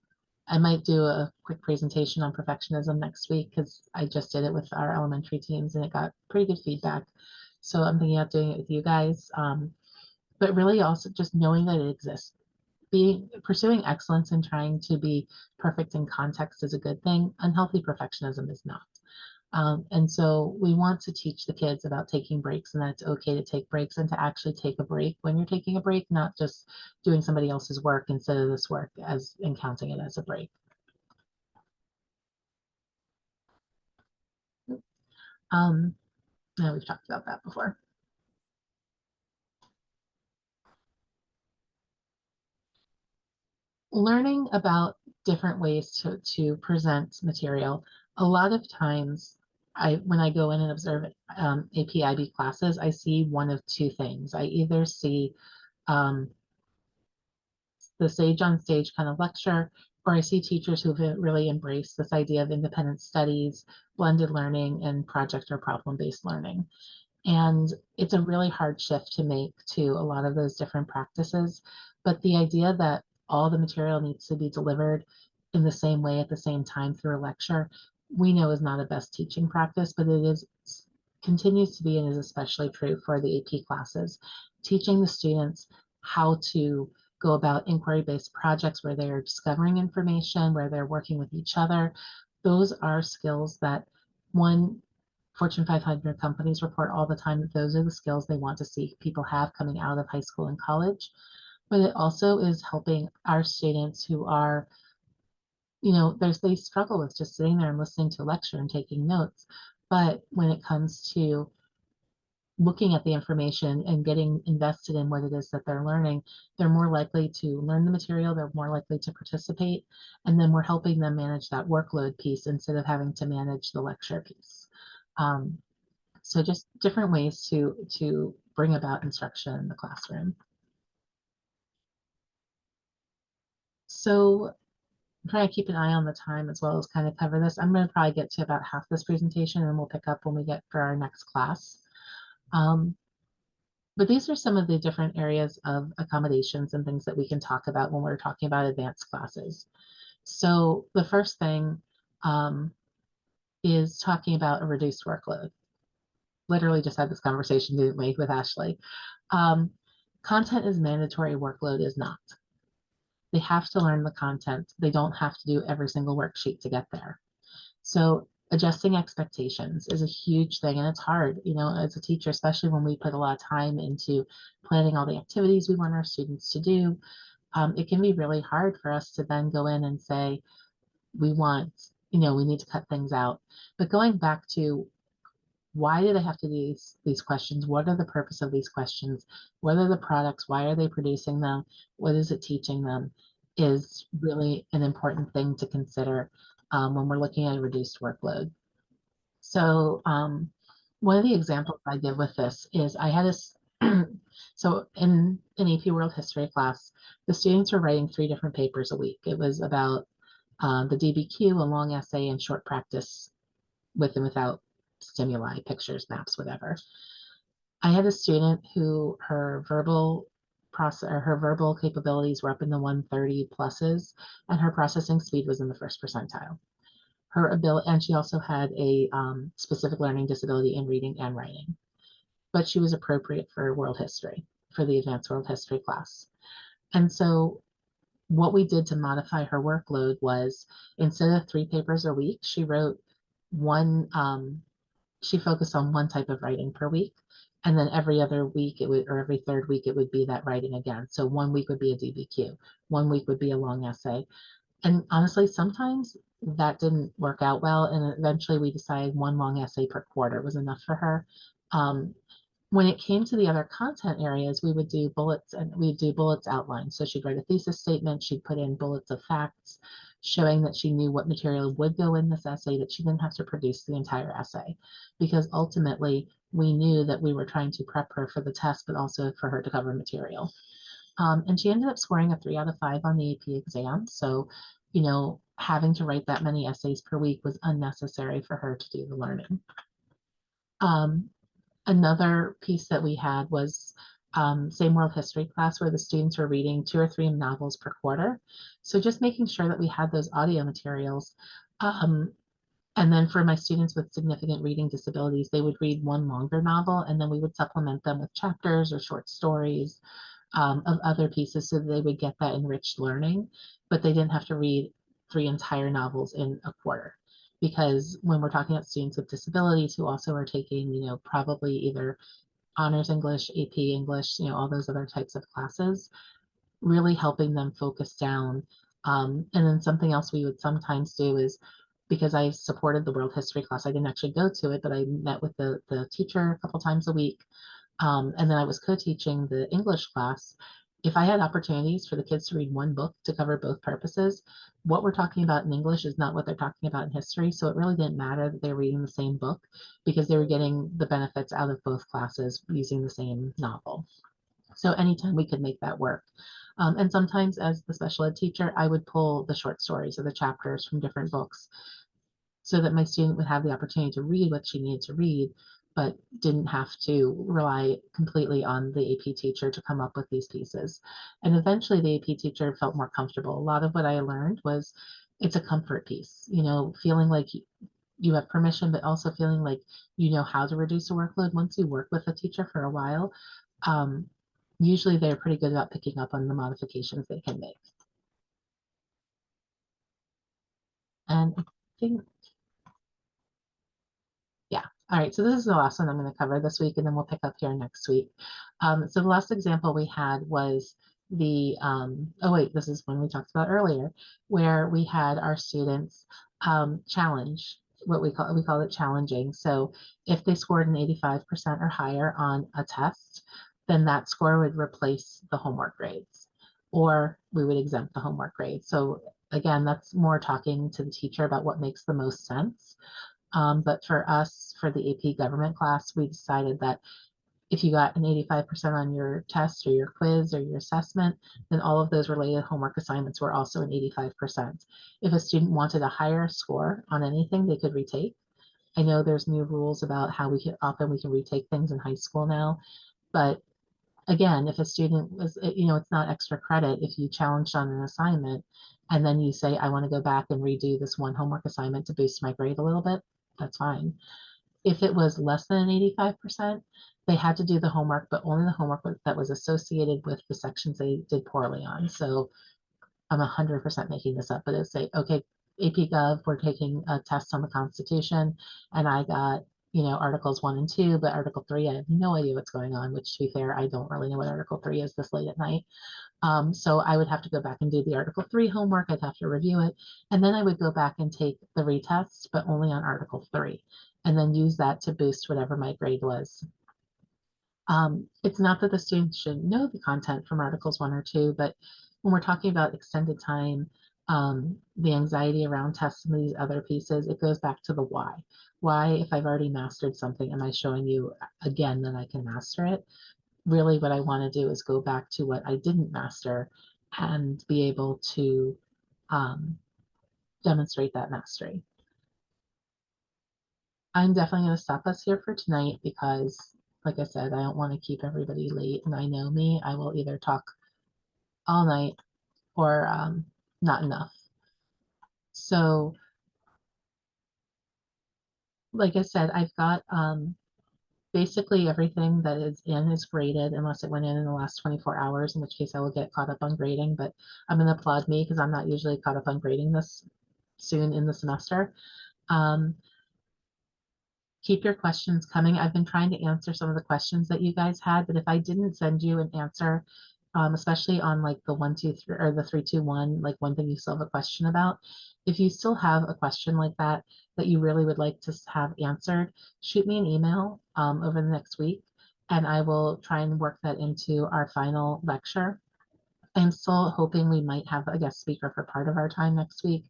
I might do a quick presentation on perfectionism next week because I just did it with our elementary teams and it got pretty good feedback. So I'm thinking of doing it with you guys. But really also just knowing that it exists. Being pursuing excellence and trying to be perfect in context is a good thing. Unhealthy perfectionism is not. And so we want to teach the kids about taking breaks and that it's okay to take breaks and to actually take a break when you're taking a break, not just doing somebody else's work instead of this work as and counting it as a break. Um, no, we've talked about that before. Learning about different ways to present material. A lot of times, when I go in and observe APIB classes, I see one of two things. I either see um, the sage on stage kind of lecture, or I see teachers who've really embraced this idea of independent studies, blended learning, and project or problem-based learning. And it's a really hard shift to make to a lot of those different practices. But the idea that all the material needs to be delivered in the same way at the same time through a lecture, we know is not a best teaching practice, but it is continues to be and is especially true for the AP classes. Teaching the students how to go about inquiry-based projects where they're discovering information, where they're working with each other. Those are skills that one Fortune 500 companies report all the time that those are the skills they want to see people have coming out of high school and college. But it also is helping our students who are, they struggle with just sitting there and listening to a lecture and taking notes. But when it comes to looking at the information and getting invested in what it is that they're learning, they're more likely to learn the material, they're more likely to participate, and then we're helping them manage that workload piece instead of having to manage the lecture piece. So just different ways to bring about instruction in the classroom. So I'm trying to keep an eye on the time as well as kind of cover this. I'm going to probably get to about half this presentation and we'll pick up when we get for our next class. Um, but these are some of the different areas of accommodations and things that we can talk about when we're talking about advanced classes. So the first thing is talking about a reduced workload. Literally just had this conversation, didn't we, with Ashley. Um, Content is mandatory, workload is not. They have to learn the content. They don't have to do every single worksheet to get there. So adjusting expectations is a huge thing and it's hard, as a teacher, especially when we put a lot of time into planning all the activities we want our students to do. It can be really hard for us to then go in and say, we want, we need to cut things out. But going back to why do they have to do these questions? What are the purpose of these questions? What are the products? Why are they producing them? What is it teaching them? Is really an important thing to consider when we're looking at a reduced workload. So one of the examples I give with this is I had a, so in an AP World History class, the students were writing 3 different papers a week. It was about the DBQ, a long essay, and short practice with and without stimuli, pictures, maps, whatever. I had a student who her verbal capabilities were up in the 130 pluses, and her processing speed was in the first percentile. Her ability, and she also had a specific learning disability in reading and writing, but she was appropriate for world history, for the advanced world history class. And so what we did to modify her workload was instead of 3 papers a week, she wrote one, she focused on one type of writing per week. And then every other week or every third week, it would be that writing again. So one week would be a DBQ, one week would be a long essay. And honestly, sometimes that didn't work out well. And eventually we decided one long essay per quarter was enough for her. Um, When it came to the other content areas, we would do bullets and we'd do bullets outlined. So she'd write a thesis statement, she'd put in bullets of facts, showing that she knew what material would go in this essay, that she didn't have to produce the entire essay. Because ultimately, we knew that we were trying to prep her for the test, but also for her to cover material. And she ended up scoring a 3 out of 5 on the AP exam. So, having to write that many essays per week was unnecessary for her to do the learning. Um, Another piece that we had was same world history class where the students were reading 2 or 3 novels per quarter. So just making sure that we had those audio materials. And then for my students with significant reading disabilities, they would read one longer novel and then we would supplement them with chapters or short stories of other pieces so that they would get that enriched learning, but they didn't have to read 3 entire novels in a quarter. Because when we're talking about students with disabilities who also are taking, probably either honors English, AP English, all those other types of classes, really helping them focus down. And then something else we would sometimes do is because I supported the world history class, I didn't actually go to it, but I met with the teacher a couple times a week. And then I was co-teaching the English class. If I had opportunities for the kids to read one book to cover both purposes, what we're talking about in English is not what they're talking about in history. So it really didn't matter that they were reading the same book because they were getting the benefits out of both classes using the same novel. So anytime we could make that work. And sometimes as the special ed teacher, I would pull the short stories or the chapters from different books so that my student would have the opportunity to read what she needed to read, but didn't have to rely completely on the AP teacher to come up with these pieces. And eventually the AP teacher felt more comfortable. A lot of what I learned was it's a comfort piece, feeling like you have permission, but also feeling like you know how to reduce a workload. Once you work with a teacher for a while, usually they're pretty good about picking up on the modifications they can make. And I think yeah. All right. So this is the last one I'm going to cover this week, and then we'll pick up here next week. So the last example we had was oh wait, this is one we talked about earlier, where we had our students challenge what we call it challenging. So if they scored an 85% or higher on a test, then that score would replace the homework grades, or we would exempt the homework grades. So again, that's more talking to the teacher about what makes the most sense. But for us, for the AP government class, we decided that if you got an 85% on your test or your quiz or your assessment, then all of those related homework assignments were also an 85%. If a student wanted a higher score on anything, they could retake. I know there's new rules about how often we can retake things in high school now, but again, if a student was, it's not extra credit if you challenged on an assignment and then you say, I want to go back and redo this one homework assignment to boost my grade a little bit, that's fine. If it was less than an 85%, they had to do the homework, but only the homework that was associated with the sections they did poorly on. So I'm 100% making this up, but it's say, okay, AP Gov, we're taking a test on the Constitution, and I got, Articles 1 and 2, but Article 3, I have no idea what's going on, which to be fair, I don't really know what Article 3 is this late at night. So I would have to go back and do the Article 3 homework. I'd have to review it. And then I would go back and take the retest, but only on Article 3, and then use that to boost whatever my grade was. It's not that the students should know the content from Articles 1 or 2, but when we're talking about extended time, the anxiety around tests and these other pieces, it goes back to the why. Why, if I've already mastered something, am I showing you again that I can master it? Really what I want to do is go back to what I didn't master and be able to demonstrate that mastery. I'm definitely going to stop us here for tonight because, like I said, I don't want to keep everybody late. And I know me, I will either talk all night or not enough. So, like I said, I've got basically everything that is in is graded unless it went in the last 24 hours, in which case I will get caught up on grading. But I'm going to applaud me because I'm not usually caught up on grading this soon in the semester. Um, keep your questions coming. I've been trying to answer some of the questions that you guys had, but if I didn't send you an answer, especially on like the 1, 2, 3 or the 3, 2, 1, like one thing you still have a question about, if you still have a question like that that you really would like to have answered, shoot me an email over the next week and I will try and work that into our final lecture. I'm still hoping we might have a guest speaker for part of our time next week.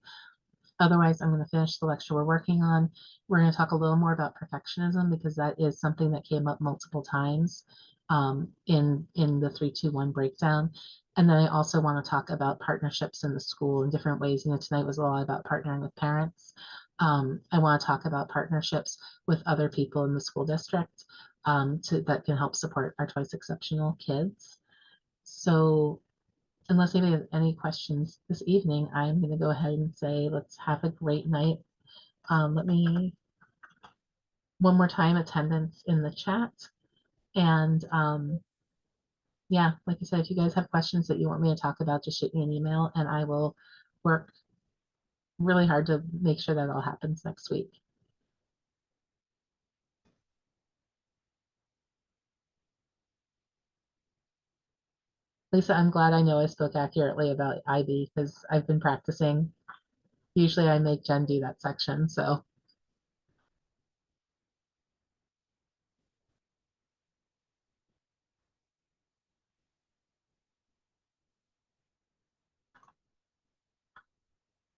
Otherwise, I'm going to finish the lecture we're working on. We're going to talk a little more about perfectionism because that is something that came up multiple times in the 3-2-1 breakdown. And then I also want to talk about partnerships in the school in different ways. You know, tonight was a lot about partnering with parents. I want to talk about partnerships with other people in the school district that can help support our twice exceptional kids. So unless anybody has any questions this evening, I'm going to go ahead and say let's have a great night. Let me one more time attendance in the chat. And yeah, like I said, if you guys have questions that you want me to talk about, just shoot me an email and I will work really hard to make sure that all happens next week. Lisa, I'm glad I know I spoke accurately about IB because I've been practicing. Usually I make Jen do that section, so